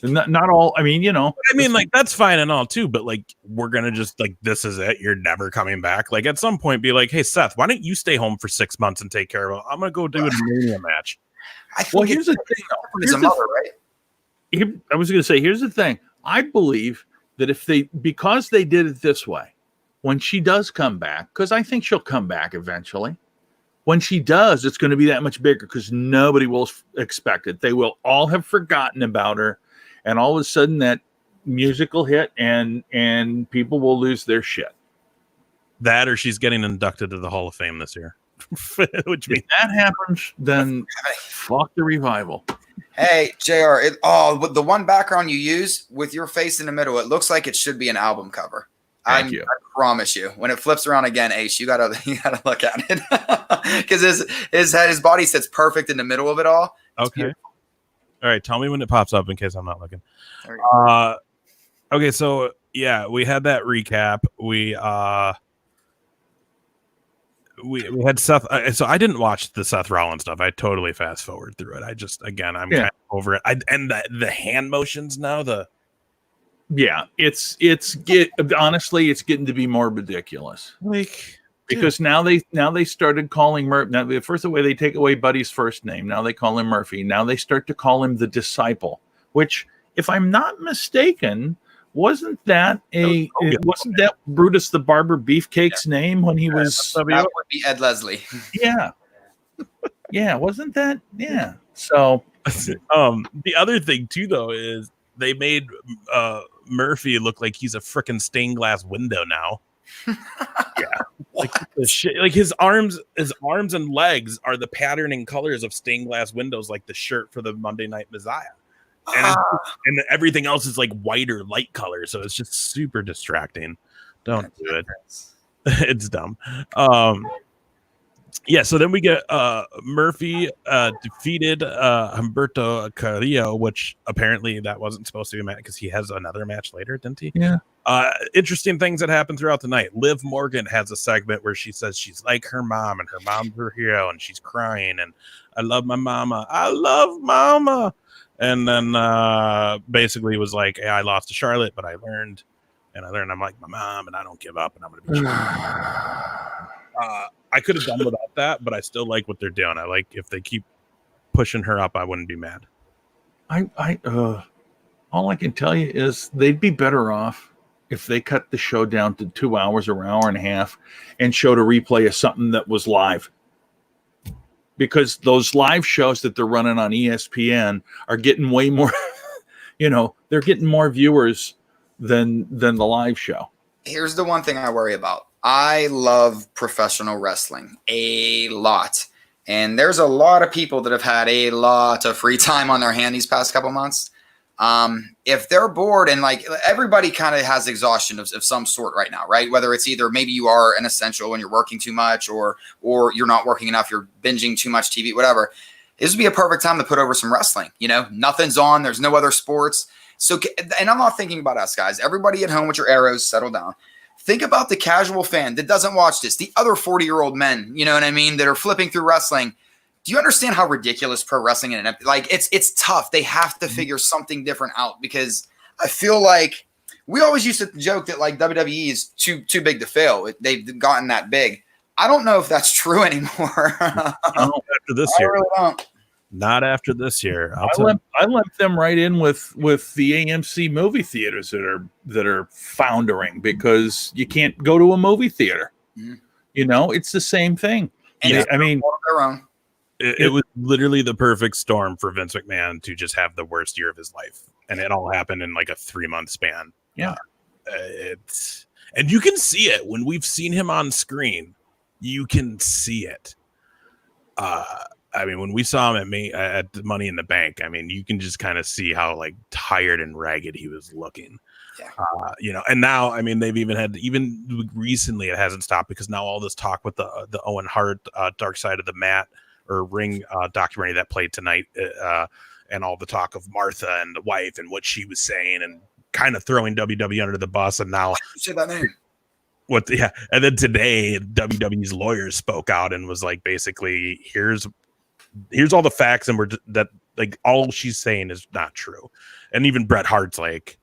Not all. I mean, like that's fine and all too, but like we're gonna just like this is it. You're never coming back. Like at some point, be like, hey Seth, why don't you stay home for 6 months and take care of it? I'm gonna go do a Mania match. Here's the thing. I was gonna say, here's the thing. I believe that because they did it this way, when she does come back, because I think she'll come back eventually. When she does, it's going to be that much bigger because nobody will expect it. They will all have forgotten about her, and all of a sudden that music will hit, and people will lose their shit. That, or she's getting inducted to the Hall of Fame this year. Which means if that happens, then fuck the revival. Hey, JR, the one background you use with your face in the middle, it looks like it should be an album cover. Thank you. I promise you. When it flips around again, Ace, you gotta look at it because his body sits perfect in the middle of it all. It's okay. beautiful. All right. Tell me when it pops up in case I'm not looking. Okay. So yeah, we had that recap. We had Seth. So I didn't watch the Seth Rollins stuff. I totally fast forward through it. I'm kind of over it. And the hand motions now. Honestly, it's getting to be more ridiculous. Because now they started calling Murphy. Now the first way they take away Buddy's first name. Now they call him Murphy. Now they start to call him the Disciple. Which, if I'm not mistaken, wasn't that Brutus the Barber Beefcake's name when he was? That would be Ed Leslie. Yeah, yeah, wasn't that? Yeah. So, the other thing too, though, is they made Murphy look like he's a freaking stained glass window now. Yeah, like the shit. Like his arms and legs are the patterning colors of stained glass windows, like the shirt for the Monday Night Messiah, and everything else is like whiter light color. So it's just super distracting. Don't do it. It's dumb. Yeah, so then we get Murphy defeated Humberto Carrillo, which apparently that wasn't supposed to be a match because he has another match later, didn't he? Yeah. Interesting things that happen throughout the night. Liv Morgan has a segment where she says she's like her mom and her mom's her hero and she's crying and I love my mama. I love mama. And then basically was like, hey, I lost to Charlotte, but I learned I'm like my mom and I don't give up and I'm going to be I could have done without that, but I still like what they're doing. I like if they keep pushing her up, I wouldn't be mad. All I can tell you is they'd be better off if they cut the show down to 2 hours or an hour and a half and showed a replay of something that was live. Because those live shows that they're running on ESPN are getting way more, they're getting more viewers than the live show. Here's the one thing I worry about. I love professional wrestling a lot. And there's a lot of people that have had a lot of free time on their hand these past couple months. If they're bored and like everybody kind of has exhaustion of some sort right now, right? Whether it's either maybe you are an essential and you're working too much or you're not working enough, you're binging too much TV, whatever. This would be a perfect time to put over some wrestling. Nothing's on. There's no other sports. So, and I'm not thinking about us guys, everybody at home with your arrows, settle down. Think about the casual fan that doesn't watch this, the other 40-year-old men, you know what I mean, that are flipping through wrestling. Do you understand how ridiculous pro wrestling is? Like, it's tough. They have to figure something different out because I feel like we always used to joke that like WWE is too big to fail. They've gotten that big. I don't know if that's true anymore. After this year. I really don't. Not after this year. I lump them right in with the AMC movie theaters that are foundering because you can't go to a movie theater. Mm-hmm. It's the same thing. And I mean, it was literally the perfect storm for Vince McMahon to just have the worst year of his life, and it all happened in like a 3-month span. Yeah, and you can see it when we've seen him on screen. You can see it. I mean, when we saw him at the Money in the Bank, I mean, you can just kind of see how like tired and ragged he was looking. Yeah. And now, I mean, they've even recently it hasn't stopped because now all this talk with the Owen Hart Dark Side of the Mat or Ring documentary that played tonight, and all the talk of Martha and the wife and what she was saying and kind of throwing WWE under the bus. And now, say that name. And then today WWE's lawyers spoke out and was like, basically, here's all the facts, and that like all she's saying is not true. And even Bret Hart's like,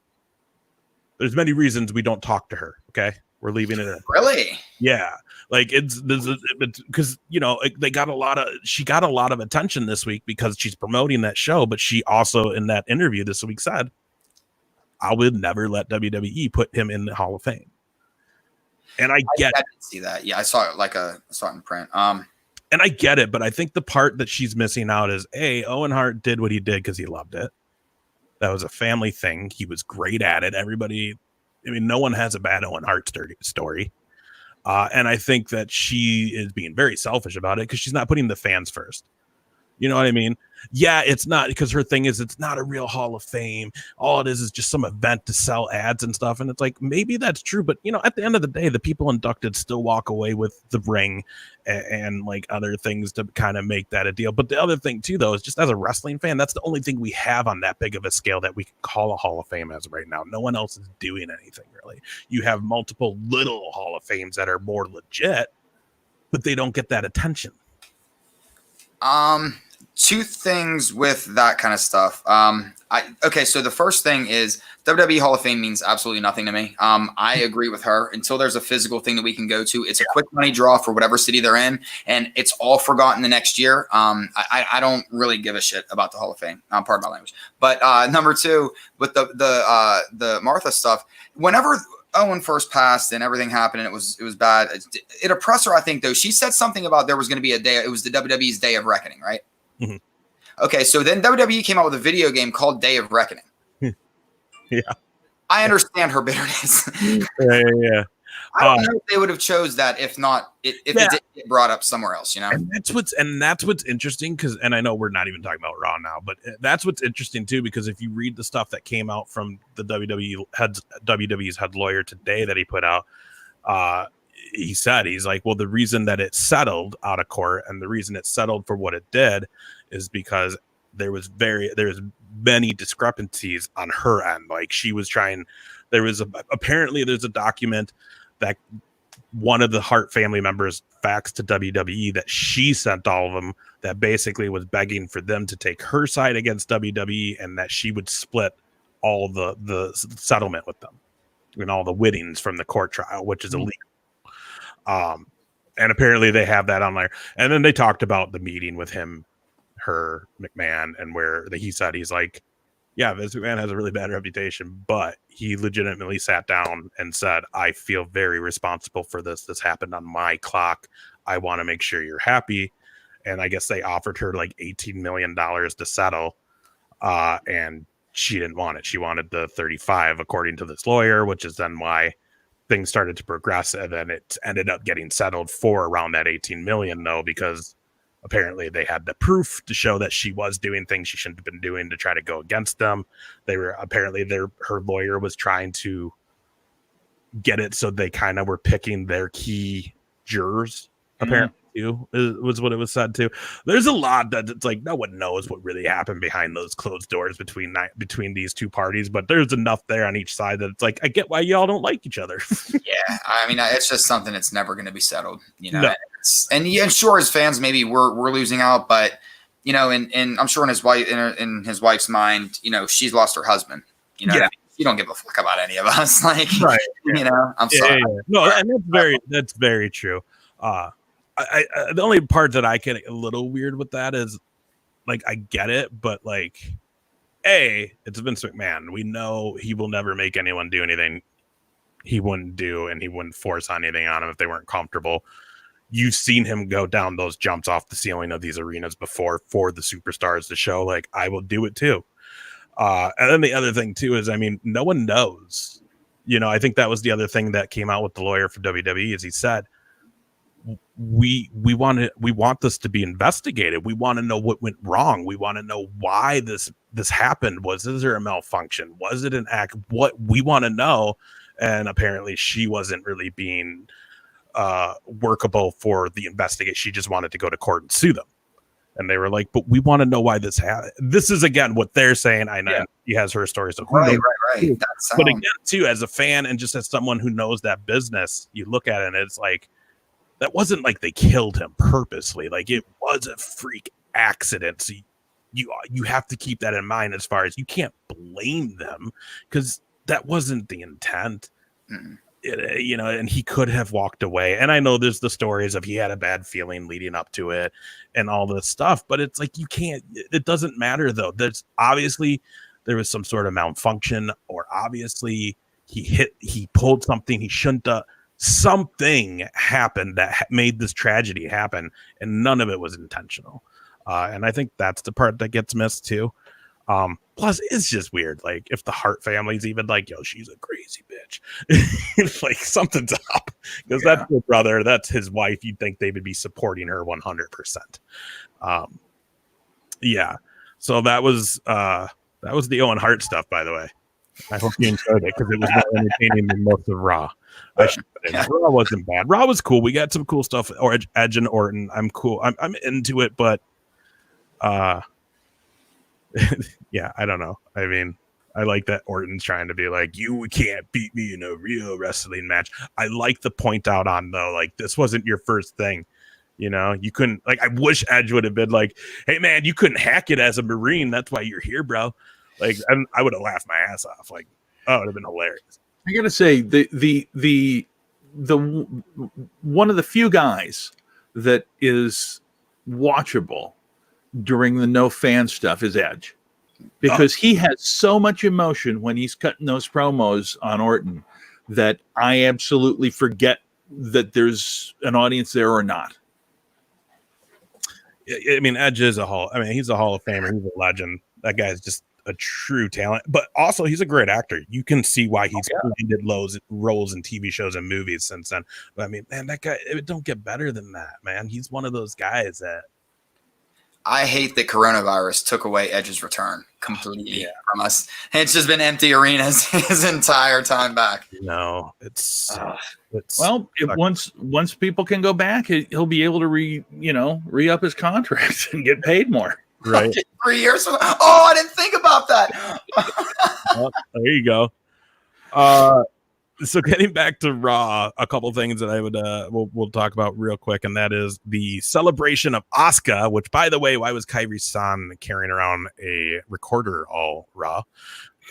there's many reasons we don't talk to her. Okay, we're leaving it. Really? Yeah, like it's because she got a lot of attention this week because she's promoting that show, but she also in that interview this week said, I would never let WWE put him in the Hall of Fame. And I didn't see that. Yeah, I saw it in print. And I get it, but I think the part that she's missing out is Owen Hart did what he did because he loved it. That was a family thing. He was great at it. Everybody, I mean, no one has a bad Owen Hart story. And I think that she is being very selfish about it because she's not putting the fans first. You know what I mean? Yeah, it's not, because her thing is it's not a real Hall of Fame. All it is just some event to sell ads and stuff. And it's like, maybe that's true. But, at the end of the day, the people inducted still walk away with the ring and like other things to kind of make that a deal. But the other thing, too, though, is just as a wrestling fan, that's the only thing we have on that big of a scale that we can call a Hall of Fame as of right now. No one else is doing anything, really. You have multiple little Hall of Fames that are more legit, but they don't get that attention. Two things with that kind of stuff. So the first thing is WWE Hall of Fame means absolutely nothing to me. I agree with her. Until there's a physical thing that we can go to, it's a quick money draw for whatever city they're in, and it's all forgotten the next year. I don't really give a shit about the Hall of Fame. Pardon my language. But number two, with the Martha stuff, whenever Owen first passed and everything happened and it was bad, it oppressed her. I think though she said something about there was going to be a day. It was the WWE's Day of Reckoning, right? Mm-hmm. Okay, so then WWE came out with a video game called Day of Reckoning. Yeah, I understand her bitterness. Yeah. I don't know if they would have chose that if it did get brought up somewhere else, And that's what's interesting and I know we're not even talking about Raw now, but that's what's interesting too, because if you read the stuff that came out from the WWE's head lawyer today that he put out, he's like, well, the reason that it settled out of court and the reason it settled for what it did is because there's many discrepancies on her end. Like she was apparently there's a document that one of the Hart family members faxed to WWE that she sent all of them that basically was begging for them to take her side against WWE and that she would split all the settlement with them and all the winnings from the court trial, which is illegal. And apparently they have that on there. And then they talked about the meeting with him, her, McMahon, and where he said, he's like, yeah, Vince McMahon has a really bad reputation, but he legitimately sat down and said, I feel very responsible for this. This happened on my clock. I want to make sure you're happy. And I guess they offered her like $18 million to settle. And she didn't want it. She wanted the 35, according to this lawyer, which is then why things started to progress. And then it ended up getting settled for around that 18 million though, because apparently they had the proof to show that she was doing things she shouldn't have been doing to try to go against them. They were apparently her lawyer was trying to get it so they kind of were picking their key jurors. Apparently, too, was what it was said to. There's a lot that it's like no one knows what really happened behind those closed doors between these two parties, but there's enough there on each side that it's like I get why y'all don't like each other. Yeah, I mean it's just something that's never going to be settled, No. And sure, as fans, maybe we're losing out, but and I'm sure in his wife's mind, she's lost her husband. Yeah. You don't give a fuck about any of us, like right. I'm sorry. Yeah. No, and that's very true. I the only part that I get a little weird with that is like I get it, but like it's Vince McMahon. We know he will never make anyone do anything he wouldn't do, and he wouldn't force anything on them if they weren't comfortable. You've seen him go down those jumps off the ceiling of these arenas before for the superstars to show like I will do it too. And then the other thing too is, I mean, no one knows. I think that was the other thing that came out with the lawyer for WWE is he said we want this to be investigated. We want to know what went wrong. We want to know why this happened. Was there a malfunction? Was it an act? What we want to know. And apparently she wasn't really being workable for the investigation. She just wanted to go to court and sue them. And they were like, but we want to know why this happened. This is, again, what they're saying. I know she has her story. So right. But again, too, as a fan and just as someone who knows that business, you look at it and it's like, that wasn't like they killed him purposely. Like, it was a freak accident. So you have to keep that in mind, as far as you can't blame them, because that wasn't the intent. And he could have walked away. And I know there's the stories of he had a bad feeling leading up to it and all this stuff, but it's like, it doesn't matter though. There's obviously there was some sort of malfunction, or obviously he pulled something he shouldn't have. Something happened that made this tragedy happen, and none of it was intentional. And I think that's the part that gets missed too. Plus, it's just weird. Like, if the Hart family's even like, yo, she's a crazy bitch, it's like something's up, because that's her brother, that's his wife. You'd think they would be supporting her 100%. So that was the Owen Hart stuff, by the way. I hope you enjoyed it, because it was more entertaining than most of Raw. Raw wasn't bad. Raw was cool. We got some cool stuff. Or Edge and Orton. I'm cool. I'm into it, but yeah, I don't know. I mean, I like that Orton's trying to be like, you can't beat me in a real wrestling match. I like to point out on, though, like, this wasn't your first thing. You couldn't, like, I wish Edge would have been like, hey man, you couldn't hack it as a Marine. That's why you're here, bro. Like, I would have laughed my ass off. Like, oh, it would have been hilarious. I gotta say, the one of the few guys that is watchable during the no fan stuff is Edge, because he has so much emotion when he's cutting those promos on Orton that I absolutely forget that there's an audience there or not. I mean, Edge is he's a Hall of Famer. He's a legend. That guy's just a true talent, but also he's a great actor. You can see why he's landed roles in TV shows and movies since then. But I mean, man, that guy, it don't get better than that, man. He's one of those guys that I hate that coronavirus took away Edge's return completely from us. It's just been empty arenas his entire time back. No, it's once people can go back, he'll be able to re-up his contract and get paid more. Right. 3 years from now. Oh, I didn't think about that. Well, there you go. So getting back to Raw, a couple things that I would we'll talk about real quick, and that is the celebration of Asuka, which, by the way, why was Kairi's son carrying around a recorder all Raw?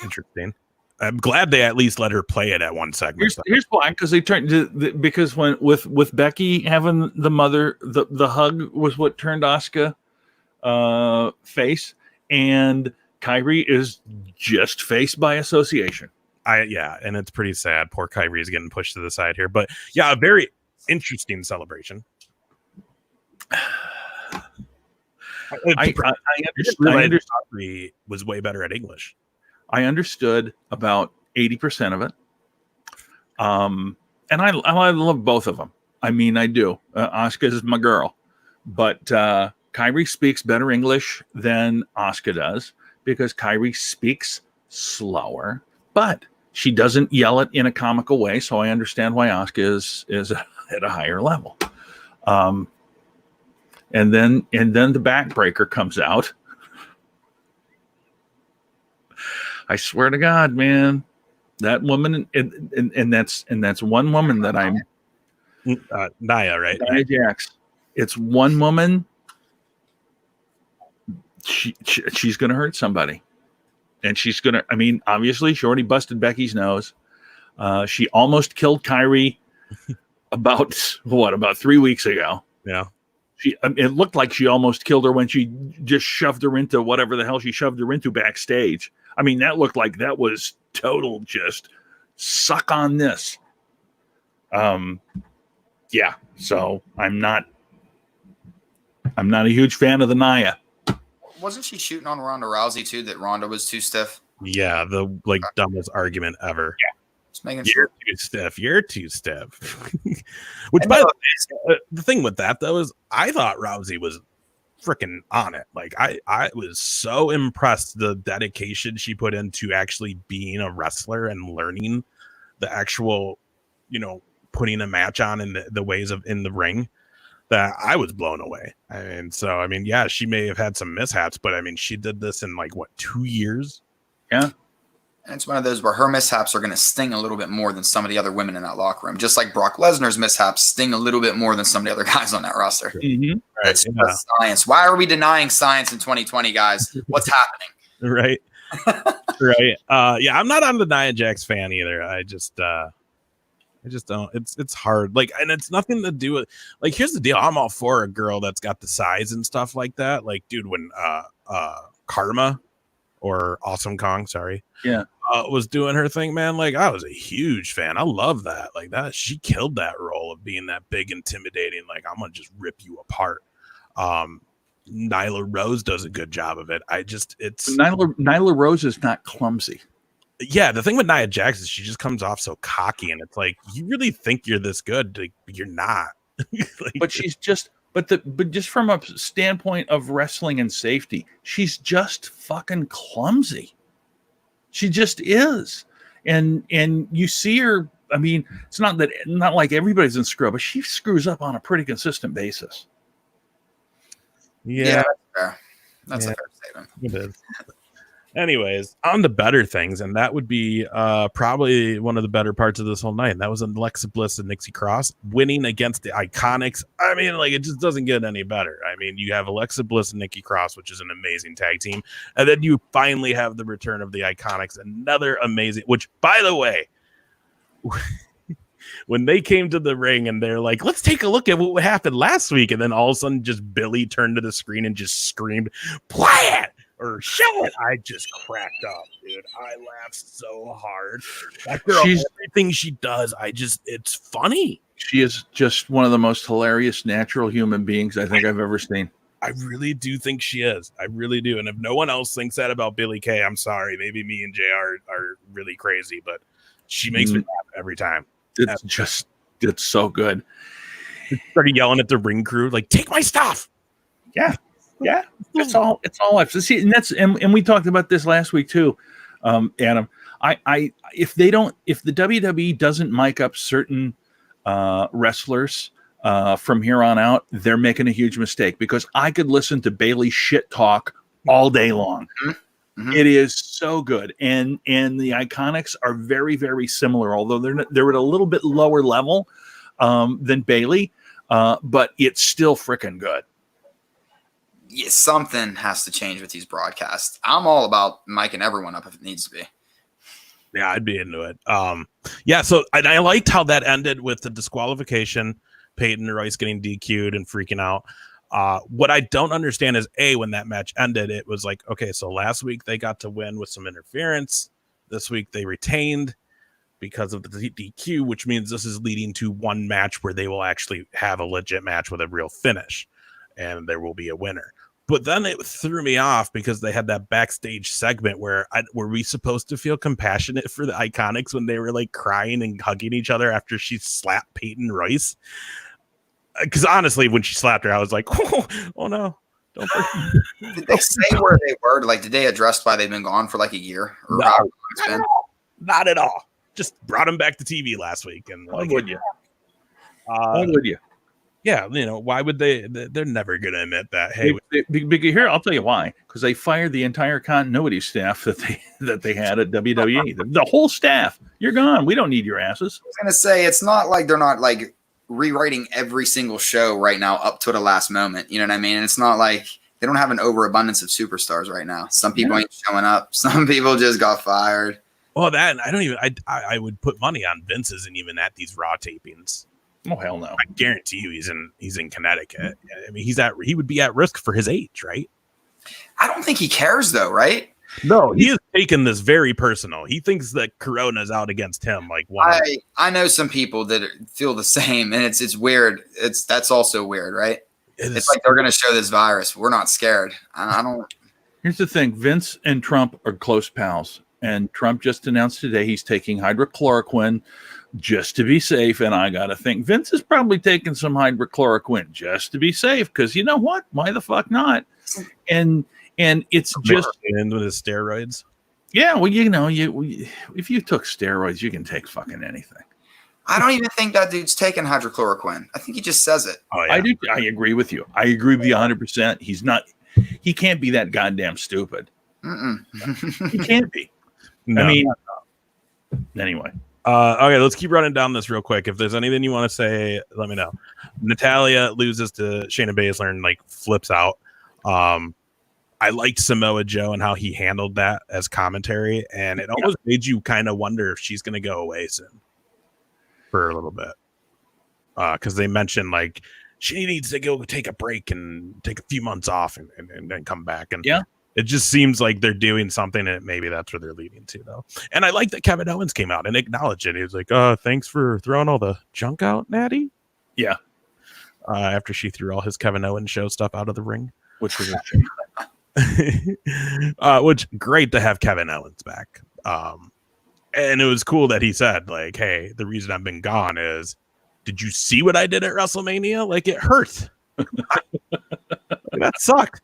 Interesting. I'm glad they at least let her play it at one segment. Here's why, because they turned to because when with Becky having the mother, the hug was what turned Asuka face, and Kairi is just face by association. And it's pretty sad. Poor Kairi is getting pushed to the side here, but yeah, a very interesting celebration. I understood. Kairi was way better at English. I understood about 80% of it, and I love both of them. I mean, I do. Asuka is my girl, but Kairi speaks better English than Asuka does, because Kairi speaks slower, but she doesn't yell it in a comical way. So I understand why Asuka is at a higher level. And then the backbreaker comes out. I swear to God, man, that woman, and that's one woman that I'm Nia, right? Nia Jax. It's one woman. She's going to hurt somebody. And she's going to, I mean, obviously, she already busted Becky's nose. She almost killed Kairi about 3 weeks ago. Yeah. It looked like she almost killed her when she just shoved her into whatever the hell she shoved her into backstage. I mean, that looked like that was total just suck on this. Yeah. So I'm not a huge fan of the Nia. Wasn't she shooting on Ronda Rousey too, that Ronda was too stiff? Yeah, the dumbest argument ever. Yeah. Just making You're too stiff. Which, by the way, The thing with that though is I thought Rousey was freaking on it. Like I was so impressed the dedication she put into actually being a wrestler and learning the actual, putting a match on in the ways of in the ring, that I was blown away. And so, I mean, yeah, she may have had some mishaps, but I mean, she did this in 2 years. Yeah. And it's one of those where her mishaps are going to sting a little bit more than some of the other women in that locker room. Just like Brock Lesnar's mishaps sting a little bit more than some of the other guys on that roster. Mm-hmm. That's science. Why are we denying science in 2020, guys? What's happening? Right. Right. Yeah, I'm not on the Nia Jax fan either. I just don't. It's hard. And it's nothing to do with here's the deal. I'm all for a girl that's got the size and stuff like that. Like, dude, when Karma or Awesome Kong, sorry. Yeah. Was doing her thing, man. I was a huge fan. I love that. That she killed that role of being that big, intimidating. I'm gonna just rip you apart. Nyla Rose does a good job of it. Nyla Rose is not clumsy. Yeah, the thing with Nia Jax is she just comes off so cocky, and it's you really think you're this good, you're not. But she's just. But just from a standpoint of wrestling and safety, she's just fucking clumsy. She just is. And you see her, I mean, it's not like everybody's in screw, but she screws up on a pretty consistent basis. Yeah, that's fair. That's a fair statement. It is. Anyways, on the better things, and that would be probably one of the better parts of this whole night. And that was Alexa Bliss and Nikki Cross winning against the Iconics. I mean, it just doesn't get any better. I mean, you have Alexa Bliss and Nikki Cross, which is an amazing tag team. And then you finally have the return of the Iconics, another amazing, which, by the way, when they came to the ring and they're like, let's take a look at what happened last week. And then all of a sudden, just Billy turned to the screen and just screamed, play it! Or show it. I just cracked up, dude. I laughed so hard. That girl, everything she does, it's funny. She is just one of the most hilarious natural human beings I think I've ever seen. I really do think she is. I really do. And if no one else thinks that about Billy Kay, I'm sorry. Maybe me and JR are really crazy, but she makes me laugh every time. It's so good. Started yelling at the ring crew, take my stuff. Yeah. Yeah, it's all life. So see, and we talked about this last week too, Adam. If the WWE doesn't mic up certain wrestlers from here on out, they're making a huge mistake, because I could listen to Bailey shit talk all day long. Mm-hmm. It is so good, and the Iconics are very, very similar, although they're at a little bit lower level than Bailey, but it's still freaking good. Yeah, something has to change with these broadcasts. I'm all about miking everyone up if it needs to be. Yeah, I'd be into it. Yeah, so I liked how that ended with the disqualification, Peyton Royce getting DQ'd and freaking out. What I don't understand is, when that match ended, it was okay, so last week they got to win with some interference. This week they retained because of the DQ, which means this is leading to one match where they will actually have a legit match with a real finish, and there will be a winner. But then it threw me off because they had that backstage segment where were we supposed to feel compassionate for the Iconics when they were crying and hugging each other after she slapped Peyton Royce? Because honestly, when she slapped her, I was like, oh no. Don't Did they say where they were? Did they address why they've been gone for a year? Or not at all. Just brought them back to TV last week. And why would you? Why would you? Yeah, why would they? They're never going to admit that. Hey, here, I'll tell you why. Because they fired the entire continuity staff that they had at WWE. The whole staff. You're gone. We don't need your asses. I was going to say, it's not like they're not rewriting every single show right now up to the last moment. You know what I mean? And it's not like they don't have an overabundance of superstars right now. Some people ain't showing up. Some people just got fired. Well, I would put money on Vince isn't even at these Raw tapings. Oh hell no! I guarantee you he's in Connecticut. I mean, he would be at risk for his age, right? I don't think he cares though, right? No, he has taken this very personal. He thinks that Corona's out against him. I know some people that feel the same, and it's weird. That's also weird, right? It's like they're going to show this virus. We're not scared. I don't. Here's the thing: Vince and Trump are close pals, and Trump just announced today he's taking hydrochloroquine just to be safe. And I got to think Vince is probably taking some hydrochloroquine just to be safe. Because you know what? Why the fuck not? And it's just into the steroids. Yeah, well, if you took steroids, you can take fucking anything. I don't even think that dude's taking hydrochloroquine. I think he just says it. Oh, yeah. I do. I agree with you. I agree with you 100%. He's not. He can't be that goddamn stupid. He can't be. No. I mean, anyway. Okay, let's keep running down this real quick. If there's anything you want to say, let me know. Natalia loses to Shayna Baszler and flips out. I liked Samoa Joe and how he handled that as commentary, and it almost made you kind of wonder if she's going to go away soon for a little bit. Because they mentioned she needs to go take a break and take a few months off and then come back. And it just seems like they're doing something, and maybe that's where they're leading to, though. And I like that Kevin Owens came out and acknowledged it. He was like, thanks for throwing all the junk out, Natty. Yeah. After she threw all his Kevin Owens show stuff out of the ring. Which was a shame. Which great to have Kevin Owens back. And it was cool that he said, hey, the reason I've been gone is, did you see what I did at WrestleMania? It hurt. That sucked.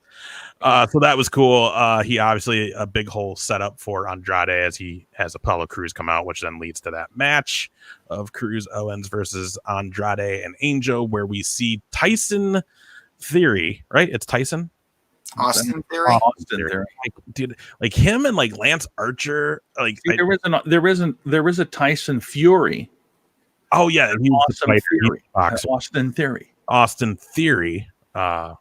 So that was cool. He obviously a big hole set up for Andrade as he has Apollo Crews come out, which then leads to that match of Crews Owens versus Andrade and Angel, where we see Tyson Theory, right? It's Tyson. Austin Theory. Austin Theory. Dude, him and Lance Archer. There is a Tyson Fury. Oh yeah, he was Austin Theory. Austin Theory. Austin Theory. So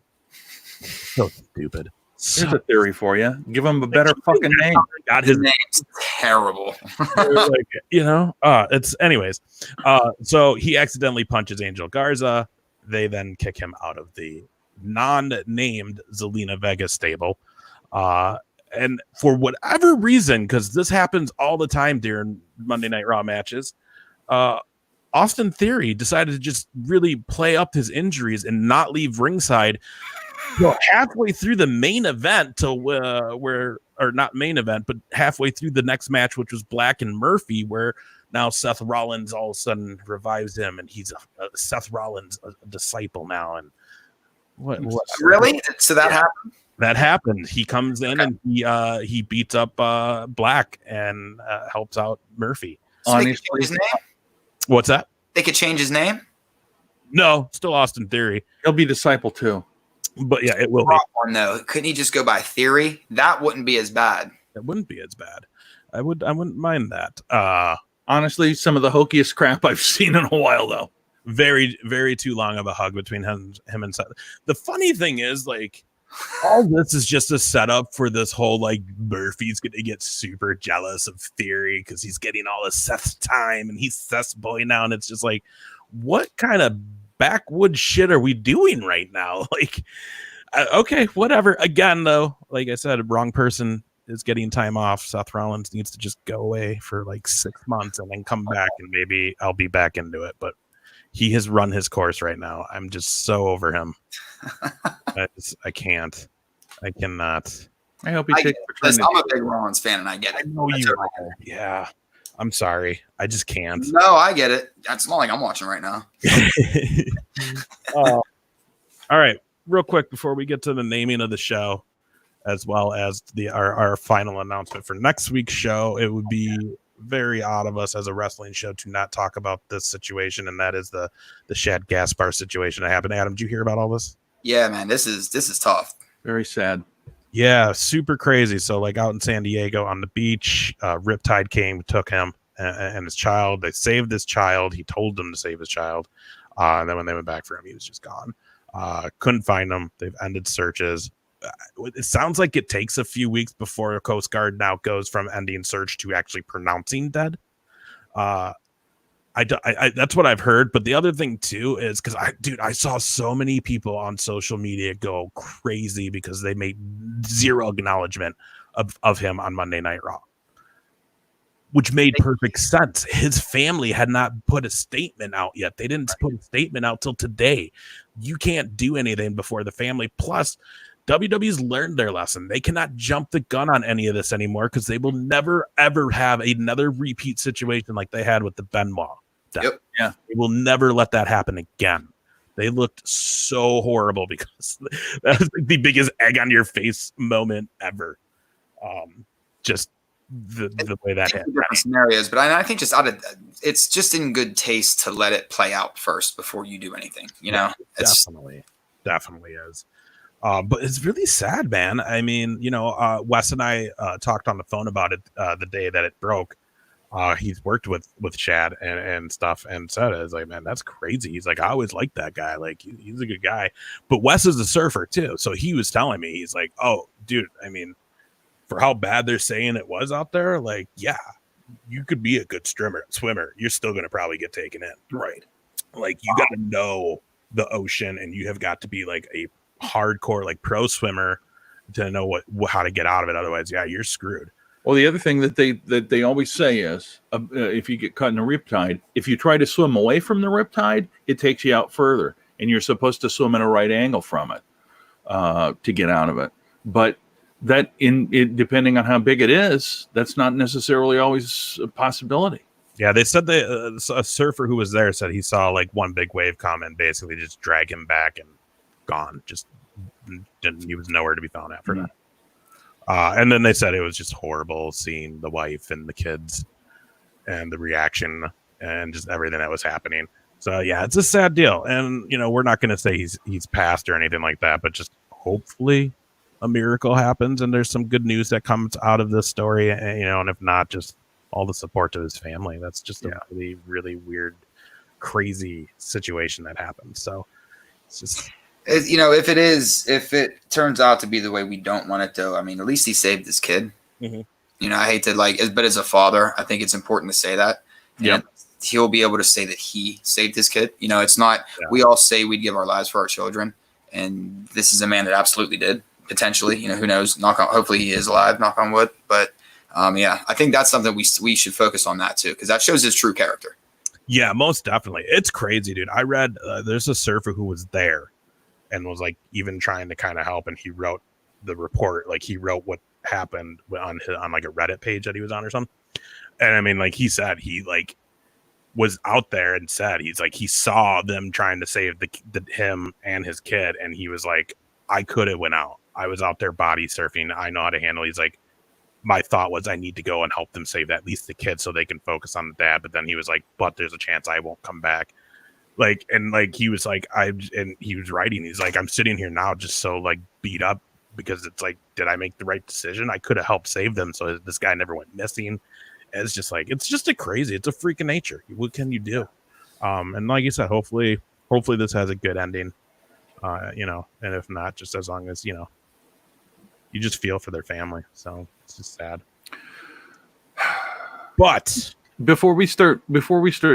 stupid. Here's a theory for you. Give him a better fucking name. God, his name's terrible. It's anyways. So he accidentally punches Angel Garza. They then kick him out of the non-named Zelina Vega stable. And for whatever reason, because this happens all the time during Monday Night Raw matches, Austin Theory decided to just really play up his injuries and not leave ringside halfway through the main event not main event, but halfway through the next match, which was Black and Murphy, where now Seth Rollins all of a sudden revives him, and he's Seth Rollins a disciple now. And what really? So that happened? That happened. He comes in and he beats up Black and helps out Murphy. So honestly, his name? What's that? They could change his name? No, still Austin Theory. He'll be disciple too. But yeah, it will be. One, though. Couldn't he just go by Theory? That wouldn't be as bad. It wouldn't be as bad. I wouldn't mind that. Honestly, some of the hokiest crap I've seen in a while, though. Very, very too long of a hug between him and Seth. The funny thing is, all this is just a setup for this whole Murphy's gonna get super jealous of Theory because he's getting all of Seth's time and he's Seth's boy now, and it's just what kind of backwoods shit are we doing right now? Okay, whatever. Again, though, like I said, wrong person is getting time off. Seth Rollins needs to just go away for 6 months and then come back, and maybe I'll be back into it. But he has run his course right now. I'm just so over him. I can't. I cannot. I hope he takes paternity. I'm a big Rollins fan, and I get it. I know you are. Yeah. I'm sorry. I just can't. No, I get it. It's not like I'm watching right now. All right. Real quick before we get to the naming of the show, as well as our final announcement for next week's show, it would be very odd of us as a wrestling show to not talk about this situation, and that is the Shad Gaspar situation that happened. Adam, did you hear about all this? Yeah, man. This is tough. Very sad. Yeah, super crazy. So out in San Diego on the beach, Riptide came, took him and his child. They saved this child. He told them to save his child. And then when they went back for him, he was just gone. Couldn't find him. They've ended searches. It sounds like it takes a few weeks before the Coast Guard now goes from ending search to actually pronouncing dead. That's what I've heard. But the other thing too is because I saw so many people on social media go crazy because they made zero acknowledgement of him on Monday Night Raw, which made perfect sense. His family had not put a statement out yet. They didn't put a statement out till today. You can't do anything before the family. Plus, WWE's learned their lesson. They cannot jump the gun on any of this anymore because they will never, ever have another repeat situation like they had with the Benoit. Yep. Yeah. We will never let that happen again. They looked so horrible because that was the biggest egg on your face moment ever. Just the way that hit. Different scenarios, but I think just it's just in good taste to let it play out first before you do anything. You know, it's definitely is. But it's really sad, man. I mean, Wes and I talked on the phone about it the day that it broke. He's worked with Chad and stuff, and said it's like, man, that's crazy. He's like, I always liked that guy. Like, he's a good guy. But Wes is a surfer too, so he was telling me, he's like, oh, dude, I mean, for how bad they're saying it was out there, like, yeah, you could be a good swimmer. You're still gonna probably get taken in, right? Like, you got to know the ocean, and you have got to be like a hardcore, like, pro swimmer to know how to get out of it. Otherwise, yeah, you're screwed. Well, the other thing that they always say is, if you get caught in a riptide, if you try to swim away from the riptide, it takes you out further, and you're supposed to swim at a right angle from it to get out of it. But that depending on how big it is, that's not necessarily always a possibility. Yeah, they said a surfer who was there said he saw like one big wave come and basically just drag him back and gone. He was nowhere to be found after that. And then they said it was just horrible seeing the wife and the kids and the reaction and just everything that was happening. So yeah, it's a sad deal. And we're not going to say he's passed or anything like that, but just hopefully a miracle happens and there's some good news that comes out of this story. And if not, just all the support to his family. That's just a really, really weird, crazy situation that happened. So it's just, if it turns out to be the way we don't want it to, I mean, at least he saved his kid. Mm-hmm. I hate to but as a father, I think it's important to say that. Yeah. He'll be able to say that he saved his kid. It's not, we all say we'd give our lives for our children. And this is a man that absolutely did, potentially. Who knows? Hopefully he is alive, knock on wood. But I think that's something we should focus on that too, because that shows his true character. Yeah, most definitely. It's crazy, dude. I read there's a surfer who was there and was like even trying to kind of help, and he wrote the report, like he wrote what happened on like a Reddit page that he was on or something. And I mean, like he said, he like was out there and said he's like he saw them trying to save him and his kid, and he was like, I could have went out. I was out there body surfing. I know how to handle. He's like, my thought was I need to go and help them save at least the kid so they can focus on the dad. But then he was like, but there's a chance I won't come back. Like, and like he was like, and he was writing, he's like, I'm sitting here now just so like beat up because it's like, did I make the right decision? I could have helped save them so this guy never went missing. And it's just like, it's just a freak of nature. What can you do? And like you said, hopefully this has a good ending. And if not, just as long as you just feel for their family. So it's just sad. But before we start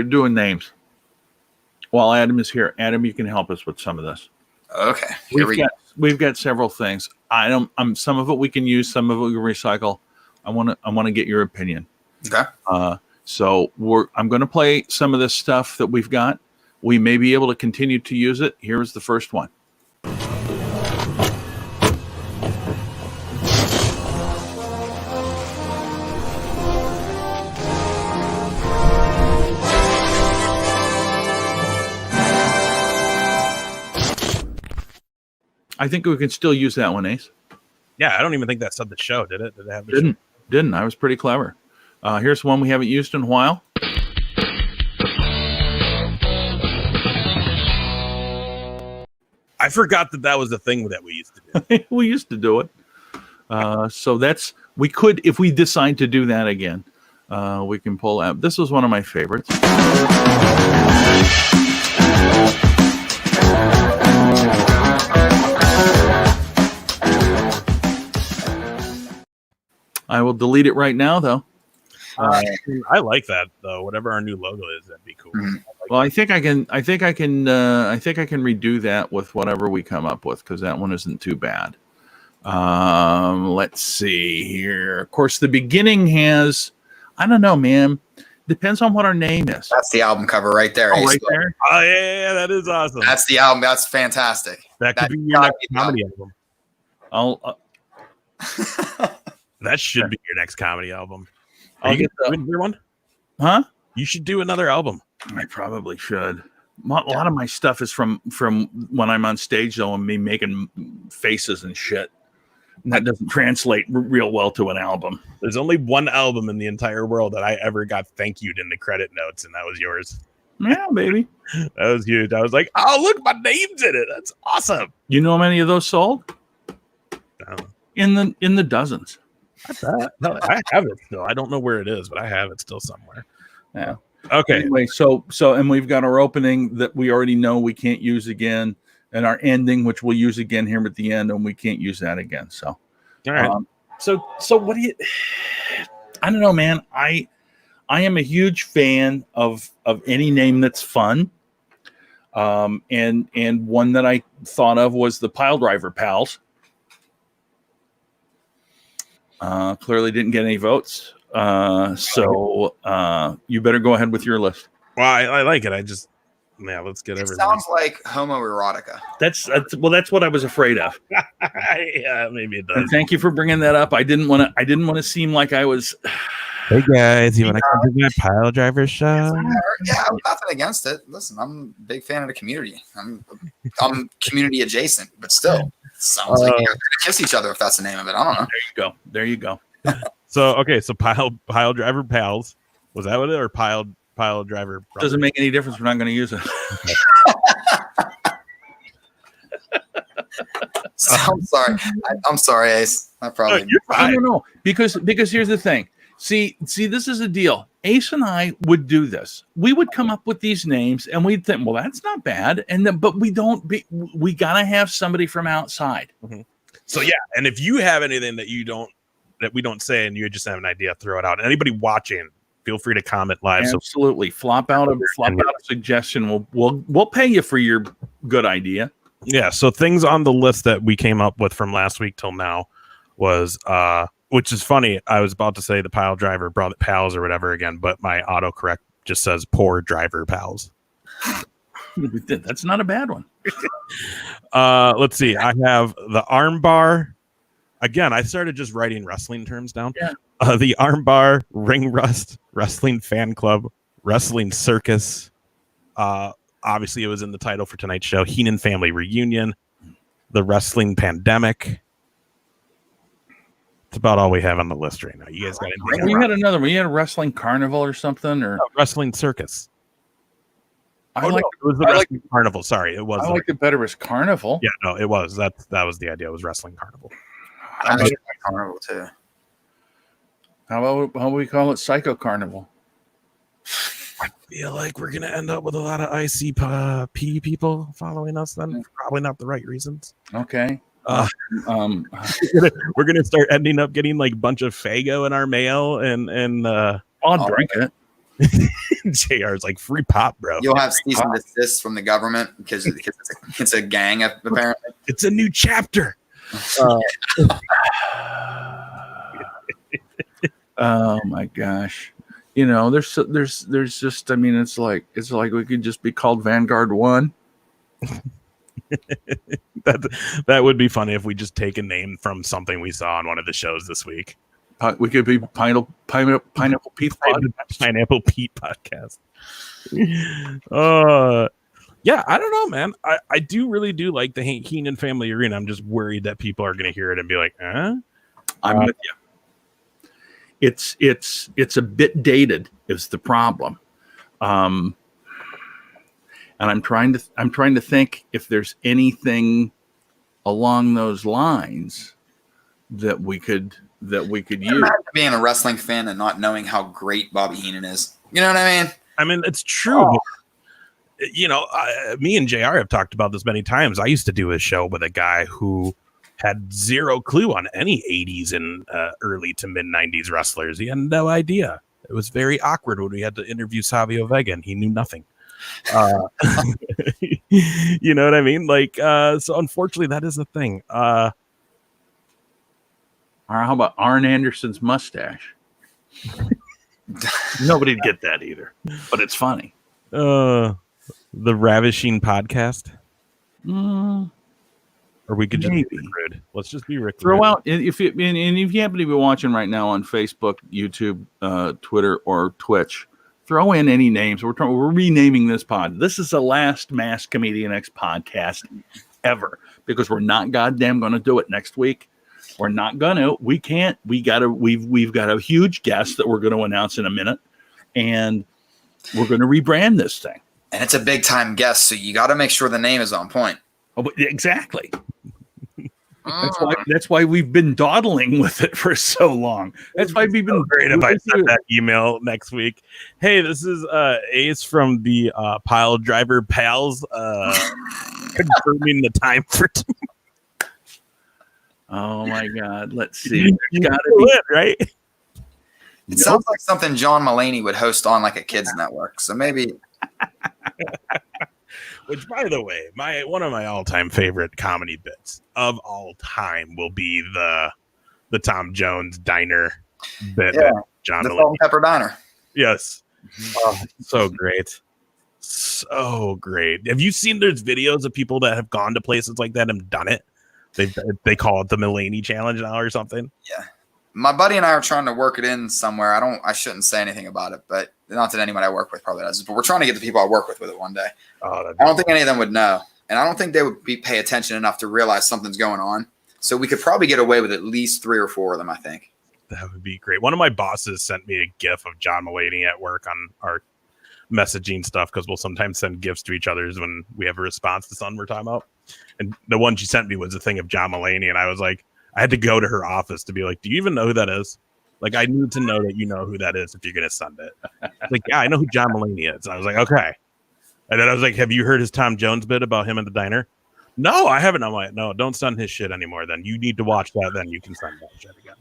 doing names, while Adam is here, Adam, you can help us with some of this. Okay. We've got several things. Some of it we can use, some of it we can recycle. I want to get your opinion. Okay. So I'm going to play some of this stuff that we've got. We may be able to continue to use it. Here's the first one. I think we can still use that one, Ace. Yeah, I don't even think that said the show, did it? Did it have the show? Didn't. I was pretty clever. Here's one we haven't used in a while. I forgot that was the thing that we used to do. We used to do it. So we could, if we decide to do that again, we can pull out. This was one of my favorites. I will delete it right now, though. I like that though. Whatever our new logo is, that'd be cool. Mm-hmm. Well, I think I can redo that with whatever we come up with, because that one isn't too bad. Let's see here. Of course, the beginning has, I don't know, man. Depends on what our name is. That's the album cover right there. Oh, right there. Oh yeah, that is awesome. That's the album. That's fantastic. That could be your next comedy album. That should be your next comedy album. I'll get another one. Huh? You should do another album. I probably should. A lot of my stuff is from when I'm on stage, though, and me making faces and shit. And that doesn't translate real well to an album. There's only one album in the entire world that I ever got thank you'd in the credit notes, and that was yours. Yeah, baby. That was huge. I was like, oh, look, my name's in it. That's awesome. You know how many of those sold? In the dozens. No, I have it still. I don't know where it is, but I have it still somewhere. Yeah. Okay. Anyway, so and we've got our opening that we already know we can't use again, and our ending, which we'll use again here at the end, and we can't use that again. So, all right. So what do you? I don't know, man. I am a huge fan of any name that's fun. And one that I thought of was the Pile Driver Pals. Clearly didn't get any votes. So you better go ahead with your list. Well, I like it. Let's get everything. It sounds like homoerotica. That's what I was afraid of. Yeah, maybe it does. And thank you for bringing that up. I didn't want to seem like I was. Hey guys, you want to come to my Pile Driver show? Yeah, I'm nothing against it. Listen, I'm a big fan of the community. I'm community adjacent, but still, sounds like you're gonna kiss each other if that's the name of it. I don't know. There you go. So Pile Driver Pals. Was that what it or Pile Driver? Brothers? Doesn't make any difference. We're not going to use it. I'm sorry. I'm sorry, Ace. I probably. I don't know because here's the thing. See, this is a deal. Ace and I would do this. We would come up with these names, and we'd think, well, that's not bad. And then, but we don't. We gotta have somebody from outside. Mm-hmm. So yeah, and if you have anything that we don't say, and you just have an idea, throw it out. And anybody watching, feel free to comment live. Absolutely, flop out a suggestion. We'll pay you for your good idea. Yeah. So things on the list that we came up with from last week till now was which is funny. I was about to say the Pile Driver Pals or whatever again, but my autocorrect just says Poor Driver Pals. That's not a bad one. Let's see. I have the Armbar. Again, I started just writing wrestling terms down. Yeah. The Armbar, Ring Rust, Wrestling Fan Club, Wrestling Circus. Obviously, it was in the title for tonight's show. Heenan Family Reunion, the Wrestling Pandemic. It's about all we have on the list right now. You guys got anything? We had another one. You had a Wrestling Carnival or something, or Wrestling Circus. It was the Wrestling Carnival. Sorry, it was. I liked it better as Carnival. Yeah, no, it was. That was the idea. It was Wrestling Carnival. I like Carnival too. How about we call it Psycho Carnival? I feel like we're gonna end up with a lot of ICP people following us. Then probably not the right reasons. Okay. We're gonna start ending up getting like a bunch of Fago in our mail, and I'll drink it. JR's like free pop, bro. You'll have cease and desist from the government because it's a gang apparently. It's a new chapter. Oh my gosh. You know, there's just, I mean, it's like we could just be called Vanguard 1. That would be funny if we just take a name from something we saw on one of the shows this week. We could be Pineapple Pete Pineapple Pete podcast. Yeah, I don't know, man. I really do like the Heenan Family Arena. I'm just worried that people are going to hear it and be like, "Eh." I'm with you. It's a bit dated is the problem. And I'm trying to think if there's anything along those lines that we could use. Being a wrestling fan and not knowing how great Bobby Heenan is. You know what I mean? I mean, it's true. Oh. You know, me and JR have talked about this many times. I used to do a show with a guy who had zero clue on any 80s and early to mid 90s wrestlers. He had no idea. It was very awkward when we had to interview Savio Vega and he knew nothing. You know what I mean? Like, so unfortunately that is the thing. Or how about Arn Anderson's mustache? Nobody'd get that either, but it's funny. The Ravishing Podcast. Or we could just be Rick Rude. Let's just be Rick Throw Rude. out if you happen to be watching right now on Facebook, YouTube, Twitter, or Twitch, throw in any names. We're renaming this pod. This is the last Masked Comedian X podcast ever, because we're not goddamn going to do it next week. We're not going to. We can't. We've got a huge guest that we're going to announce in a minute, and we're going to rebrand this thing. And it's a big time guest, so you got to make sure the name is on point. Oh, exactly. That's why we've been dawdling with it for so long. That's why we've been great if I send that email next week. Hey, this is Ace from the Pile Driver Pals confirming the time for tomorrow. Oh my God. Let's see. It's gotta be it, right? It sounds like something John Mulaney would host on like a kids network. So maybe. Which, by the way, one of my all-time favorite comedy bits of all time will be the Tom Jones diner bit. Yeah, John the Mulaney. Salt and Pepper Diner. Yes. Oh, so great. So great. Have you seen there's videos of people that have gone to places like that and done it? They call it the Mulaney Challenge now or something. Yeah. My buddy and I are trying to work it in somewhere. I shouldn't say anything about it, but not that anyone I work with probably does. But we're trying to get the people I work with it one day. I don't think any of them would know, and I don't think they would pay attention enough to realize something's going on. So we could probably get away with at least 3 or 4 of them, I think. That would be great. One of my bosses sent me a GIF of John Mulaney at work on our messaging stuff, because we'll sometimes send GIFs to each other's when we have a response to something we're talking about. And the one she sent me was a thing of John Mulaney, and I was like, I had to go to her office to be like, do you even know who that is? Like, I need to know that you know who that is if you're going to send it. Like, yeah, I know who John Mulaney is. And I was like, okay. And then I was like, have you heard his Tom Jones bit about him in the diner? No, I haven't. I'm like, no, don't send his shit anymore. Then you need to watch that. Then you can send that shit again.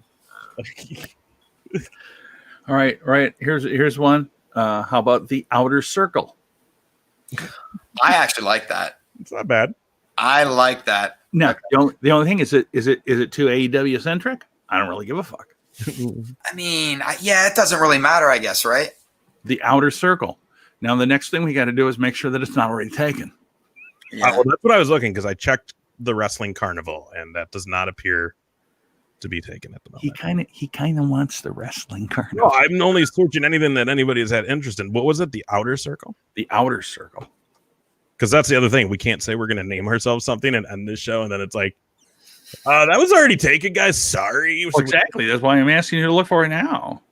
all right. Here's one. How about the Outer Circle? I actually like that. It's not bad. I like that. No, the only thing is it too AEW centric? I don't really give a fuck. I mean, yeah, it doesn't really matter, I guess, right? The Outer Circle. Now, the next thing we got to do is make sure that it's not already taken. Yeah. Well, that's what I was looking, because I checked the Wrestling Carnival, and that does not appear to be taken at the moment. He kind of wants the Wrestling Carnival. No, I'm only searching anything that anybody has had interest in. What was it? The Outer Circle? The Outer Circle. Because that's the other thing. We can't say we're going to name ourselves something and end this show, and then it's like, that was already taken, guys. Sorry. Well, exactly. That's why I'm asking you to look for it now.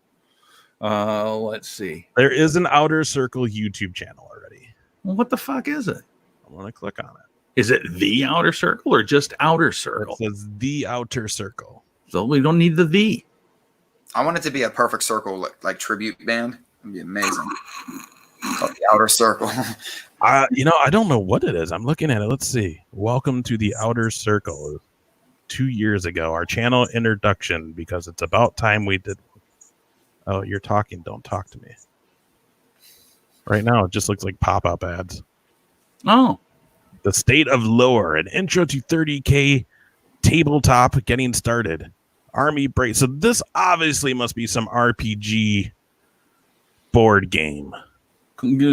Let's see. There is an Outer Circle YouTube channel already. Well, what the fuck is it? I'm going to click on it. Is it the Outer Circle or just Outer Circle? It says the Outer Circle. So we don't need the V. I want it to be a perfect circle, like tribute band. It'd be amazing. Called the Outer Circle. I don't know what it is. I'm looking at it. Let's see. Welcome to the Outer Circle. 2 years ago, our channel introduction, because it's about time we did. Oh, you're talking. Don't talk to me. Right now, it just looks like pop-up ads. Oh. The State of Lore, an intro to 30K tabletop getting started. Army break. So this obviously must be some RPG board game.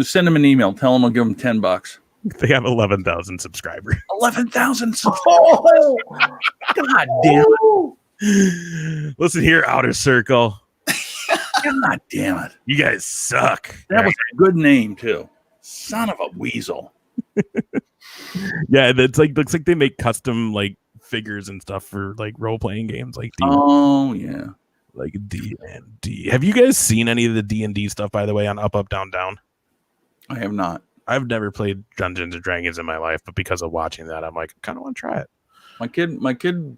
Send them an email. Tell them I'll give them $10. They have 11,000 subscribers. 11,000 subscribers. Oh, God damn it. Listen here, Outer Circle. God damn it. You guys suck. That was a good name, too. Son of a weasel. Yeah, that's like, looks like they make custom like figures and stuff for like role-playing games like yeah. Like D&D. Have you guys seen any of the D&D stuff, by the way, on Up, Up, Down, Down? I have not. I've never played Dungeons and Dragons in my life, but because of watching that, I'm like, I kind of want to try it. My kid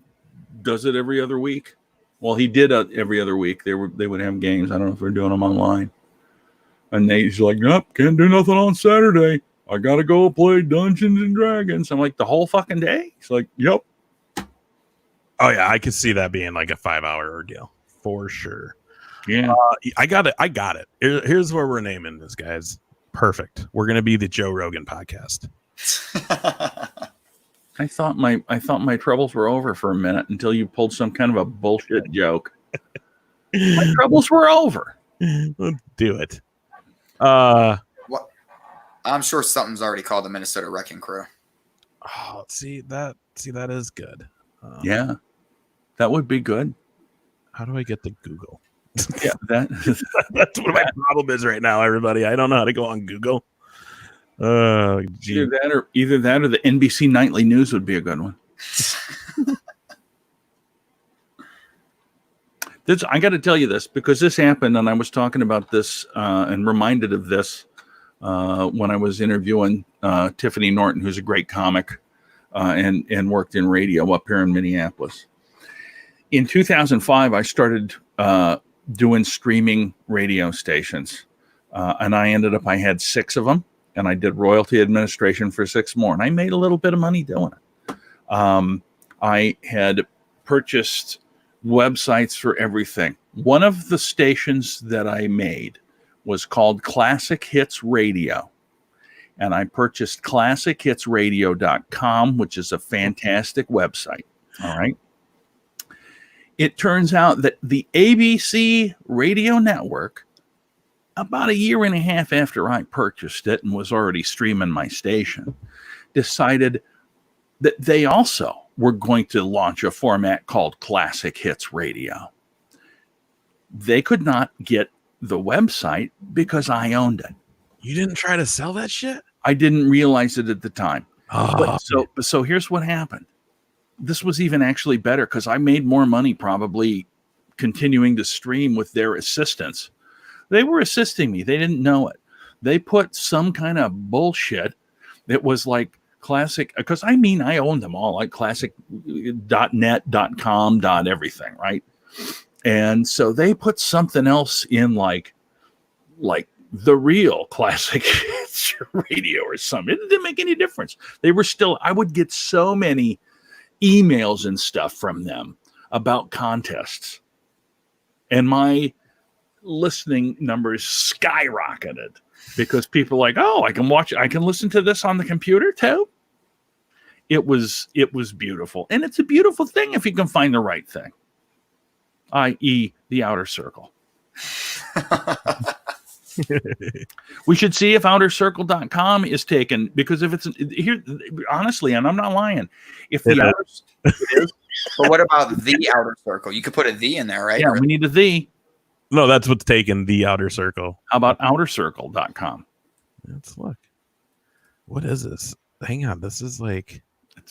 does it every other week. Well, he did every other week. They would have games. I don't know if they're doing them online. And he's like, nope, can't do nothing on Saturday. I gotta go play Dungeons and Dragons. I'm like, the whole fucking day? He's like, yep. Oh yeah, I could see that being like a 5-hour ordeal for sure. Yeah, I got it. Here's where we're naming this, guys. Perfect. We're gonna be the Joe Rogan podcast. I thought my troubles were over for a minute until you pulled some kind of a bullshit joke. My troubles were over. Let's do it. I'm sure something's already called the Minnesota Wrecking Crew. Oh, see that is good. Yeah, that would be good. How do I get to Google? Yeah, that's what my problem is right now, everybody. I don't know how to go on Google. Either that or the NBC Nightly News would be a good one. I got to tell you this because this happened, and I was talking about this and reminded of this when I was interviewing Tiffany Norton, who's a great comic and worked in radio up here in Minneapolis. In 2005, I started doing streaming radio stations, and I had 6 of them, and I did royalty administration for 6 more, and I made a little bit of money doing it. I had purchased websites for everything. One of the stations that I made was called Classic Hits Radio, and I purchased classichitsradio.com, which is a fantastic website. All right. It turns out that the ABC radio network, about a year and a half after I purchased it and was already streaming my station, decided that they also were going to launch a format called Classic Hits Radio. They could not get the website because I owned it. You didn't try to sell that shit? I didn't realize it at the time. Oh. So here's what happened. This was even actually better because I made more money probably continuing to stream with their assistance. They were assisting me. They didn't know it. They put some kind of bullshit that was like classic, because I owned them all, like classic.net, .com, .everything, right? And so they put something else in like the real Classic Radio or something. It didn't make any difference. They were still, I would get so many emails and stuff from them about contests, and my listening numbers skyrocketed because people were like, oh, I can listen to this on the computer too. It was beautiful, and it's a beautiful thing if you can find the right thing, i.e. the outer circle. We should see if outercircle.com is taken, because if it's here, honestly, and I'm not lying, if the outer it is, but what about the outer circle? You could put a "the" in there, right? Yeah, we need a "the." No, that's what's taken, the outer circle. How about outercircle.com? Let's look. What is this? Hang on, this is like,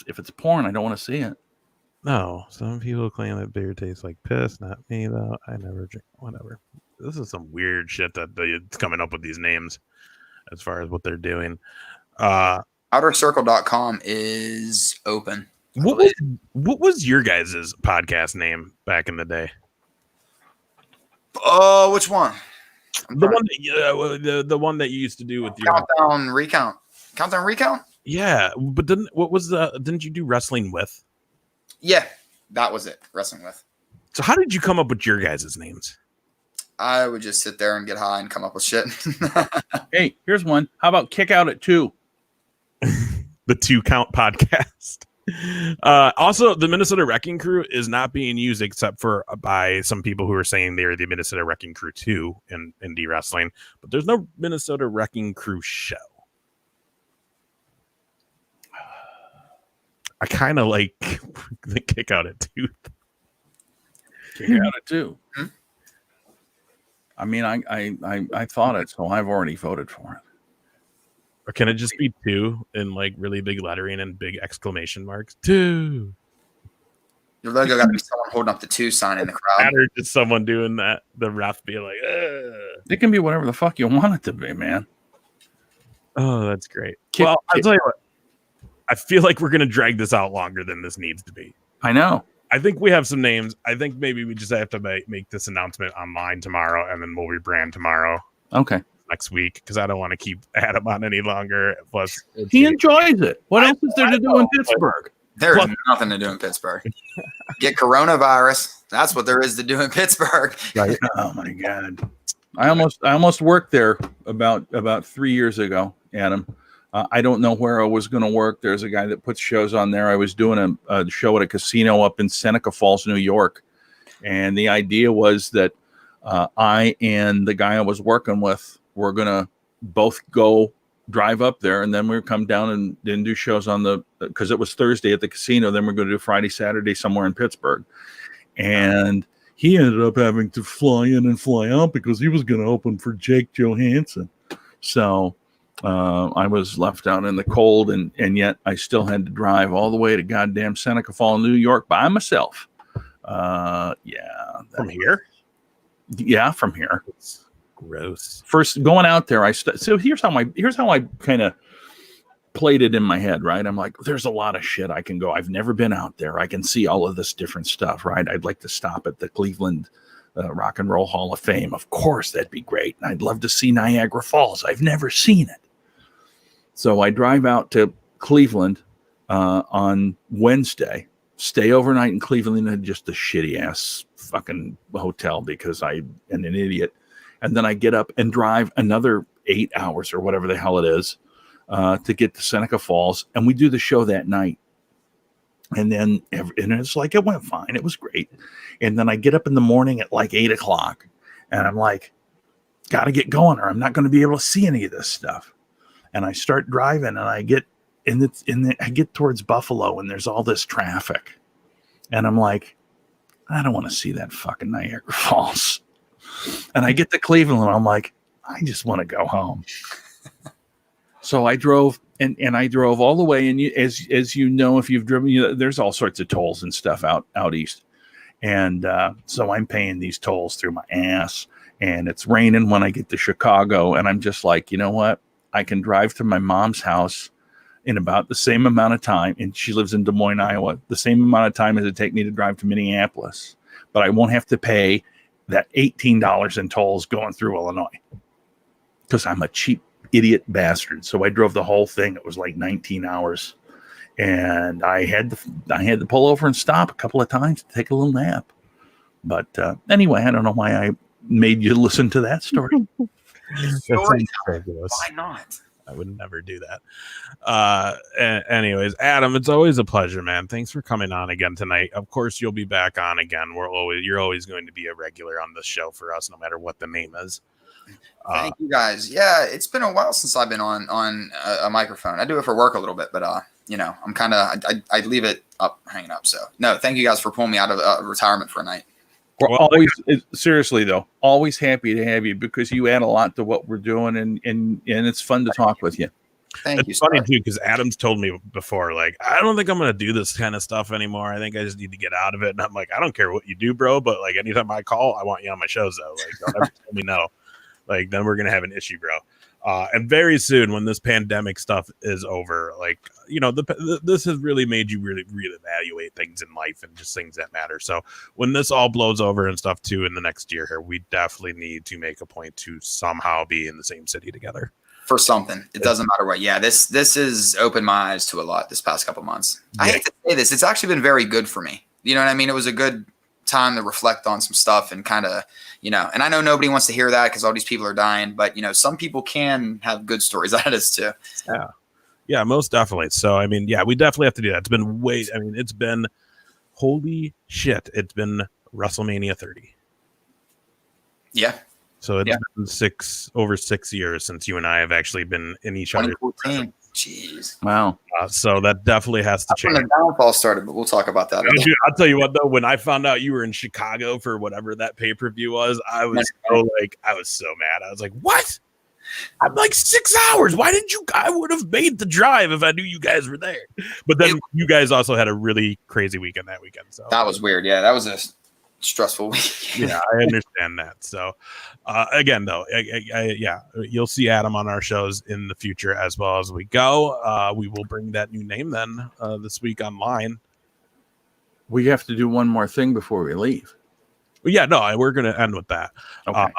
if it's porn, I don't want to see it. No, some people claim that beer tastes like piss. Not me though. I never drink. Whatever. This is some weird shit that it's coming up with these names as far as what they're doing. Outercircle.com is open. What was your guys' podcast name back in the day? Oh, which one? The one that you used to do with your Countdown Recount. Countdown Recount? Yeah, but didn't you do Wrestling With? Yeah, that was it. Wrestling With. So how did you come up with your guys' names? I would just sit there and get high and come up with shit. Hey, here's one. How about Kick Out at 2? The 2 Count podcast. Also, the Minnesota Wrecking Crew is not being used except for by some people who are saying they're the Minnesota Wrecking Crew 2 in indie wrestling, but there's no Minnesota Wrecking Crew show. I kind of like the Kick Out at 2. Kick Out at 2. Hmm? I mean, I thought it, so I've already voted for it. Or can it just be 2 in like really big lettering and big exclamation marks? 2. Your logo got to be someone holding up the 2 sign in the crowd. Or just someone doing that. The ref be like, ugh. It can be whatever the fuck you want it to be, man. Oh, that's great. I'll tell you what. I feel like we're going to drag this out longer than this needs to be. I know. I think we have some names. I think maybe we just have to make this announcement online tomorrow, and then we'll rebrand tomorrow. Okay. Next week, because I don't want to keep Adam on any longer. Plus, he enjoys it. What else is there to do in Pittsburgh? There is nothing to do in Pittsburgh. Get coronavirus. That's what there is to do in Pittsburgh. Right. Oh my God. I almost worked there about 3 years ago, Adam. I don't know where I was going to work. There's a guy that puts shows on there. I was doing a show at a casino up in Seneca Falls, New York. And the idea was that I and the guy I was working with were going to both go drive up there. And then we would come down and then do shows because it was Thursday at the casino. Then we're going to do Friday, Saturday somewhere in Pittsburgh. And he ended up having to fly in and fly out because he was going to open for Jake Johansson. So I was left out in the cold, and yet I still had to drive all the way to goddamn Seneca Falls, New York by myself. From here? Yeah, from here. It's gross. First going out there, so here's how I kind of played it in my head, right? I'm like, there's a lot of shit I can go. I've never been out there. I can see all of this different stuff, right? I'd like to stop at the Cleveland Rock and Roll Hall of Fame. Of course, that'd be great. And I'd love to see Niagara Falls. I've never seen it. So I drive out to Cleveland on Wednesday, stay overnight in Cleveland in just a shitty ass fucking hotel because I am an idiot. And then I get up and drive another 8 hours or whatever the hell it is to get to Seneca Falls. And we do the show that night. And then and it's like, it went fine. It was great. And then I get up in the morning at like 8 o'clock and I'm like, got to get going or I'm not going to be able to see any of this stuff. And I start driving and I get I get towards Buffalo and there's all this traffic. And I'm like, I don't want to see that fucking Niagara Falls. And I get to Cleveland and I'm like, I just want to go home. So I drove and I drove all the way. And as you know, if you've driven, there's all sorts of tolls and stuff out east. And so I'm paying these tolls through my ass. And it's raining when I get to Chicago. And I'm just like, you know what? I can drive to my mom's house in about the same amount of time. And she lives in Des Moines, Iowa. The same amount of time as it take me to drive to Minneapolis. But I won't have to pay that $18 in tolls going through Illinois. Because I'm a cheap idiot bastard. So I drove the whole thing. It was like 19 hours. And I had to pull over and stop a couple of times to take a little nap. But anyway, I don't know why I made you listen to that story. Why not? I would never do that. Anyways, Adam, it's always a pleasure, man. Thanks for coming on again tonight. Of course, you'll be back on again. You're always going to be a regular on this show for us, no matter what the name is. Thank you guys. Yeah, it's been a while since I've been on a microphone. I do it for work a little bit, but I'm kind of I leave it up, hanging up. So no, thank you guys for pulling me out of retirement for a night. We're always, seriously though, always happy to have you because you add a lot to what we're doing, and it's fun to talk with you. Thank you. It's funny too because Adam's told me before, like, I don't think I'm gonna do this kind of stuff anymore. I think I just need to get out of it. And I'm like, I don't care what you do, bro, but like anytime I call, I want you on my shows though. Like, don't ever tell me no. Like, then we're gonna have an issue, bro. And very soon, when this pandemic stuff is over, like, this has really made you really reevaluate things in life and just things that matter. So when this all blows over and stuff too in the next year here, we definitely need to make a point to somehow be in the same city together. For something. It doesn't matter what. Yeah, this has opened my eyes to a lot this past couple months. Yeah. I hate to say this. It's actually been very good for me. You know what I mean? It was a good time to reflect on some stuff and kind of, and I know nobody wants to hear that because all these people are dying, but some people can have good stories out of this too. Yeah, most definitely. So, I mean, yeah, we definitely have to do that. It's been holy shit. It's been WrestleMania 30. Yeah. So it's been over 6 years since you and I have actually been in each other. 2014. Jeez. Wow. So that definitely has to change. When the downfall started, but we'll talk about that. I'll tell you what, though, when I found out you were in Chicago for whatever that pay-per-view was, I was so mad. I was like, what? I'm like 6 hours. Why didn't you? I would have made the drive if I knew you guys were there. But then you guys also had a really crazy weekend that weekend. So that was weird. Yeah, that was a stressful week. Yeah, I understand that. So again, though, you'll see Adam on our shows in the future as well as we go. We will bring that new name then this week online. We have to do one more thing before we leave. Well, yeah, no, we're going to end with that. Okay.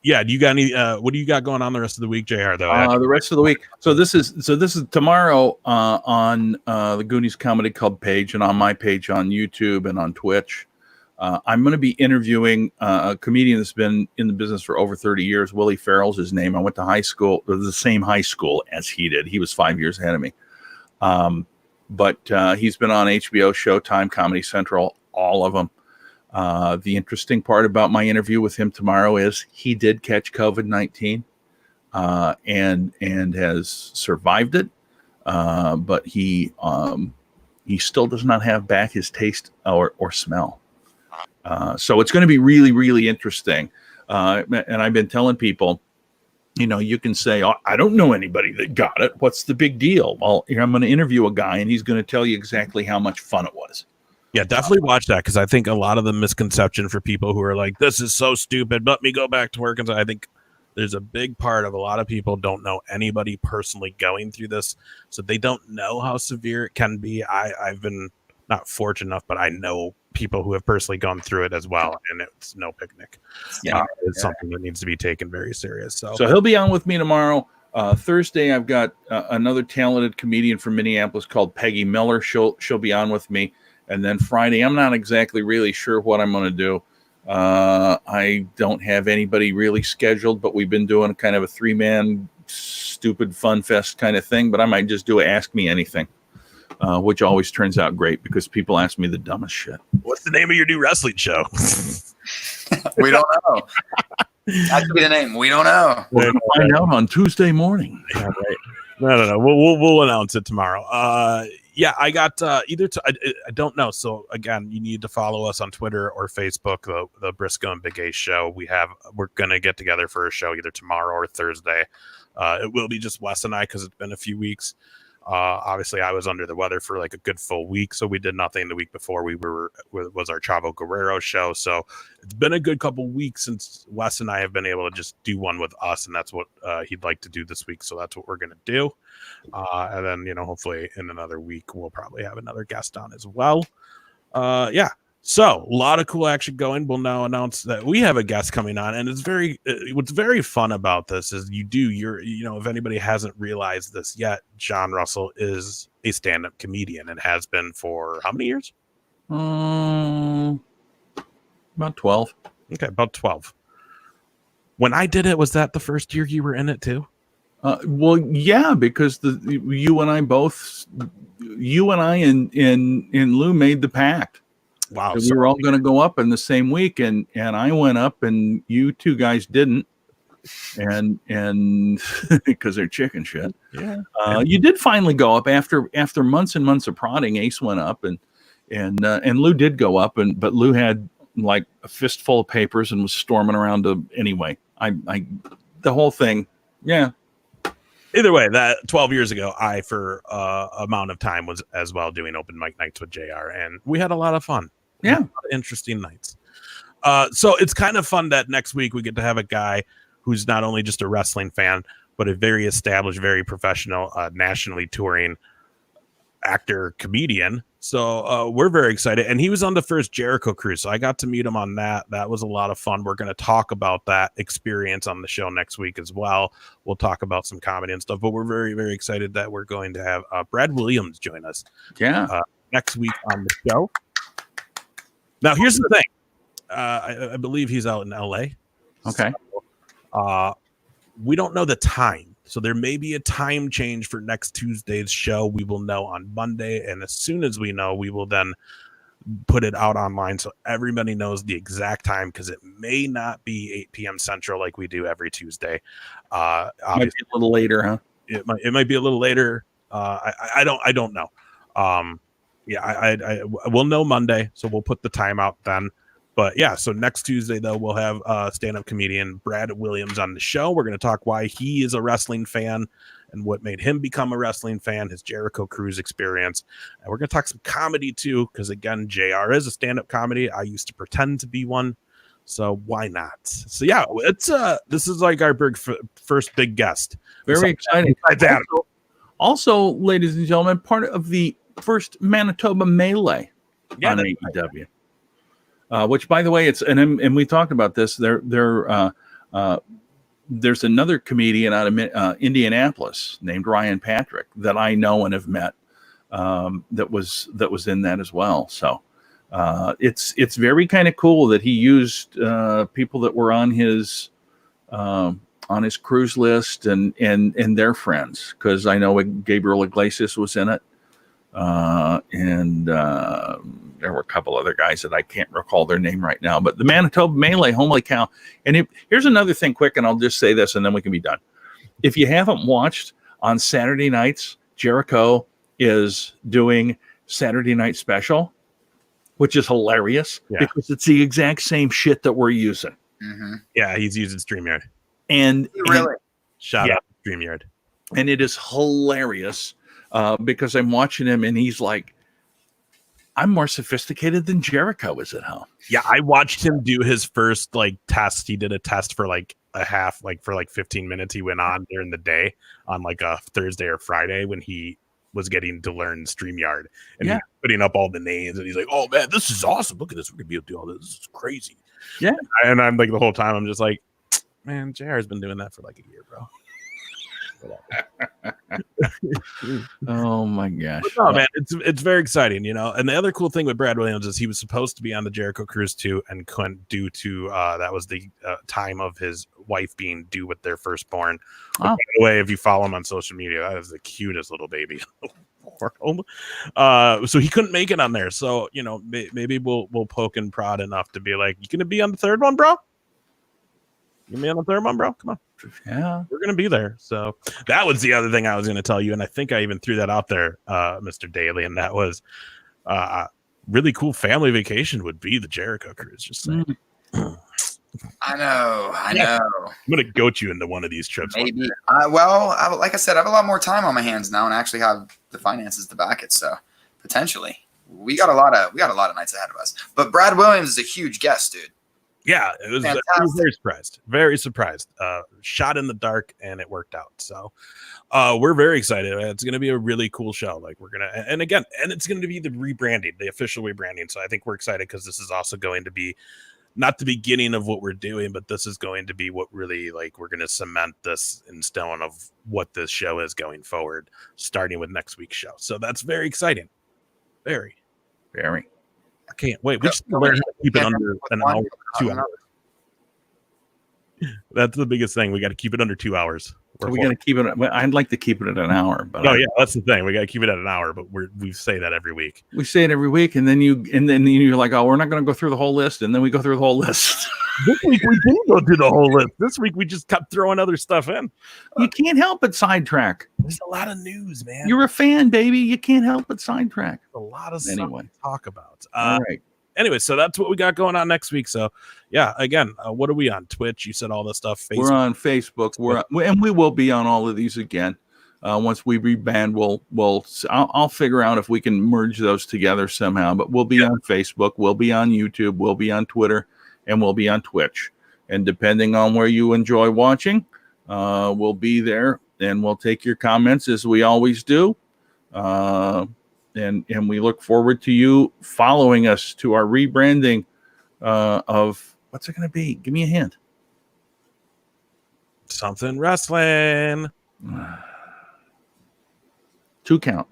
Yeah, do you got any? What do you got going on the rest of the week, JR? Though the rest of the week. So this is tomorrow on the Goonies Comedy Club page and on my page on YouTube and on Twitch. I'm going to be interviewing a comedian that's been in the business for over 30 years. Willie Farrell's his name. I went to the same high school as he did. He was 5 years ahead of me. But he's been on HBO, Showtime, Comedy Central, all of them. The interesting part about my interview with him tomorrow is he did catch COVID-19 and has survived it. But he still does not have back his taste or smell. So it's going to be really, really interesting. And I've been telling people, you can say, oh, I don't know anybody that got it. What's the big deal? Well, here I'm going to interview a guy, and he's going to tell you exactly how much fun it was. Yeah, definitely watch that, because I think a lot of the misconception for people who are like, this is so stupid, let me go back to work. And so I think there's a big part of a lot of people don't know anybody personally going through this, so they don't know how severe it can be. I've been not fortunate enough, but I know people who have personally gone through it as well, and it's no picnic. It's something that needs to be taken very serious. So he'll be on with me tomorrow. Thursday, I've got another talented comedian from Minneapolis called Peggy Miller. She'll be on with me. And then Friday, I'm not exactly really sure what I'm going to do. I don't have anybody really scheduled, but we've been doing kind of a 3-man stupid fun fest kind of thing. But I might just do Ask Me Anything, which always turns out great because people ask me the dumbest shit. What's the name of your new wrestling show? We don't know. That could be the name. We don't know. We're going to find out on Tuesday morning. Yeah, right. No. We'll announce it tomorrow. Yeah, I got I don't know. So again, you need to follow us on Twitter or Facebook, the Briscoe and Big Ace show. We're gonna get together for a show either tomorrow or Thursday. It will be just Wes and I, because it's been a few weeks. Obviously, I was under the weather for like a good full week, so we did nothing the week before. Was our Chavo Guerrero show, so it's been a good couple weeks since Wes and I have been able to just do one with us, and that's what he'd like to do this week. So that's what we're gonna do, and then hopefully in another week we'll probably have another guest on as well. Yeah. So a lot of cool action going. We'll now announce that we have a guest coming on, and what's very fun about this is if anybody hasn't realized this yet, John Russell is a stand-up comedian and has been for how many years? About 12. Okay, about 12. When I did it, was that the first year you were in it too? Well, yeah, because you and I and Lou made the pact. Wow, we were all going to go up in the same week, and I went up, and you two guys didn't, and because they're chicken shit. Yeah, you did finally go up after months and months of prodding. Ace went up, and Lou did go up, but Lou had like a fistful of papers and was storming around anyway. The whole thing, yeah. Either way, that 12 years ago, I for amount of time was as well doing open mic nights with JR, and we had a lot of fun. Yeah, interesting nights. So it's kind of fun that next week we get to have a guy who's not only just a wrestling fan, but a very established, very professional, nationally touring actor, comedian. So we're very excited. And he was on the first Jericho cruise, so I got to meet him on that. That was a lot of fun. We're going to talk about that experience on the show next week as well. We'll talk about some comedy and stuff, but we're very, very excited that we're going to have Brad Williams join us next week on the show. Now, here's the thing. I believe he's out in LA. Okay. So, we don't know the time. So there may be a time change for next Tuesday's show. We will know on Monday. And as soon as we know, we will then put it out online so everybody knows the exact time, because it may not be 8 p.m. Central like we do every Tuesday. Might be a little later, huh? It might be a little later. I don't know. I will know Monday, so we'll put the time out then. But yeah, so next Tuesday, though, we'll have stand-up comedian Brad Williams on the show. We're going to talk why he is a wrestling fan and what made him become a wrestling fan, his Jericho cruise experience. And we're going to talk some comedy, too, because, again, JR is a stand-up comedy. I used to pretend to be one, so why not? So, yeah, this is like our first big guest. Very exciting. Also, ladies and gentlemen, part of the first Manitoba Melee on AEW. Which, by the way, and we talked about this. There's another comedian out of Indianapolis named Ryan Patrick that I know and have met that was in that as well. So it's very kind of cool that he used people that were on his cruise list and their friends, because I know Gabriel Iglesias was in it. There were a couple other guys that I can't recall their name right now, but the Manitoba Melee, holy cow. And here's another thing quick, and I'll just say this and then we can be done. If you haven't watched, on Saturday nights, Jericho is doing Saturday Night Special. which is hilarious because it's the exact same shit that we're using. Mm-hmm. Yeah, he's using StreamYard. And Shout out to StreamYard. And it is hilarious because I'm watching him and he's like, I'm more sophisticated than Jericho is at home. Yeah, I watched him do his first test. He did a test for a half, for 15 minutes. He went on during the day on a Thursday or Friday when he was getting to learn StreamYard, and he's putting up all the names, and he's like, "Oh man, this is awesome! Look at this. We're gonna be able to do all this. This is crazy." Yeah, and I'm the whole time I'm just like, "Man, JR has been doing that for a year, bro." Oh my gosh! Oh man, it's very exciting, And the other cool thing with Brad Williams is he was supposed to be on the Jericho Cruise too, and couldn't due to that was the time of his wife being due with their firstborn. By the way, if you follow him on social media, that is the cutest little baby in the world. So he couldn't make it on there. So maybe we'll poke and prod enough to be like, "You gonna be on the third one, bro? You me on the third one, bro? Come on." Yeah, we're gonna be there. So that was the other thing I was gonna tell you, and I think I even threw that out there, Mr. Daly, and that was really cool family vacation would be the Jericho Cruise. Just saying. I know. I'm gonna goat you into one of these trips. Maybe. Like I said, I have a lot more time on my hands now, and actually have the finances to back it. So potentially, we got a lot of nights ahead of us. But Brad Williams is a huge guest, dude. Yeah, I was very surprised. Very surprised. Shot in the dark, and it worked out. So we're very excited. It's going to be a really cool show. We're going to, and it's going to be the rebranding, the official rebranding. So I think we're excited because this is also going to be not the beginning of what we're doing, but this is going to be what really we're going to cement this in stone of what this show is going forward, starting with next week's show. So that's very exciting. Very. I can't wait. We just learn how to keep it under an hour, 2 hours. That's the biggest thing. We got to keep it under 2 hours. So we got to keep it. I'd like to keep it at an hour, but that's the thing. We got to keep it at an hour, but we say that every week. We say it every week, and then you're like, "Oh, we're not going to go through the whole list," and then we go through the whole list. This week we didn't go through the whole list. This week we just kept throwing other stuff in. You can't help but sidetrack. There's a lot of news, man. You're a fan, baby. You can't help but sidetrack. A lot of stuff to talk about. All right. Anyway, so that's what we got going on next week. So, yeah, again, what are we on? Twitch? You said all this stuff. Facebook. We're on Facebook. And we will be on all of these again. Once we rebrand, I'll figure out if we can merge those together somehow. But we'll be on Facebook. We'll be on YouTube. We'll be on Twitter. And we'll be on Twitch. And depending on where you enjoy watching, we'll be there. And we'll take your comments as we always do. And we look forward to you following us to our rebranding of what's it going to be? Give me a hint. Something wrestling. 2 count.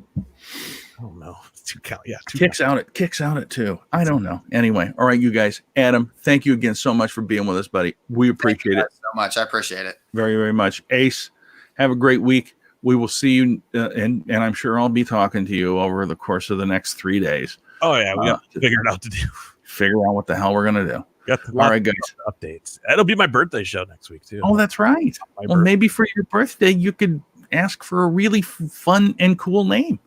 Oh no, 2 count. Yeah, kicks out at 2. I don't know. Anyway, all right, you guys. Adam, thank you again so much for being with us, buddy. We appreciate it so much. I appreciate it very, very much. Ace, have a great week. We will see you, and I'm sure I'll be talking to you over the course of the next 3 days. Oh, yeah. We got to figure it out to do. Figure out what the hell we're going to do. All right, guys. Updates. It'll be my birthday show next week, too. Oh, that's right. Well, maybe for your birthday, you could ask for a really fun and cool name.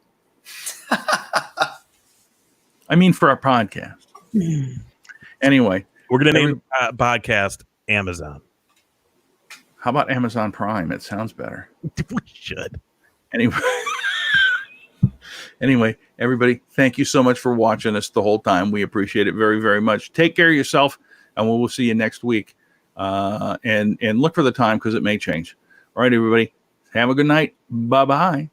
I mean, for our podcast. Anyway. We're going to name the podcast Amazon. How about Amazon Prime? It sounds better. We should. Anyway, everybody, thank you so much for watching us the whole time. We appreciate it very, very much. Take care of yourself, and we'll see you next week. And look for the time because it may change. All right, everybody, have a good night. Bye-bye.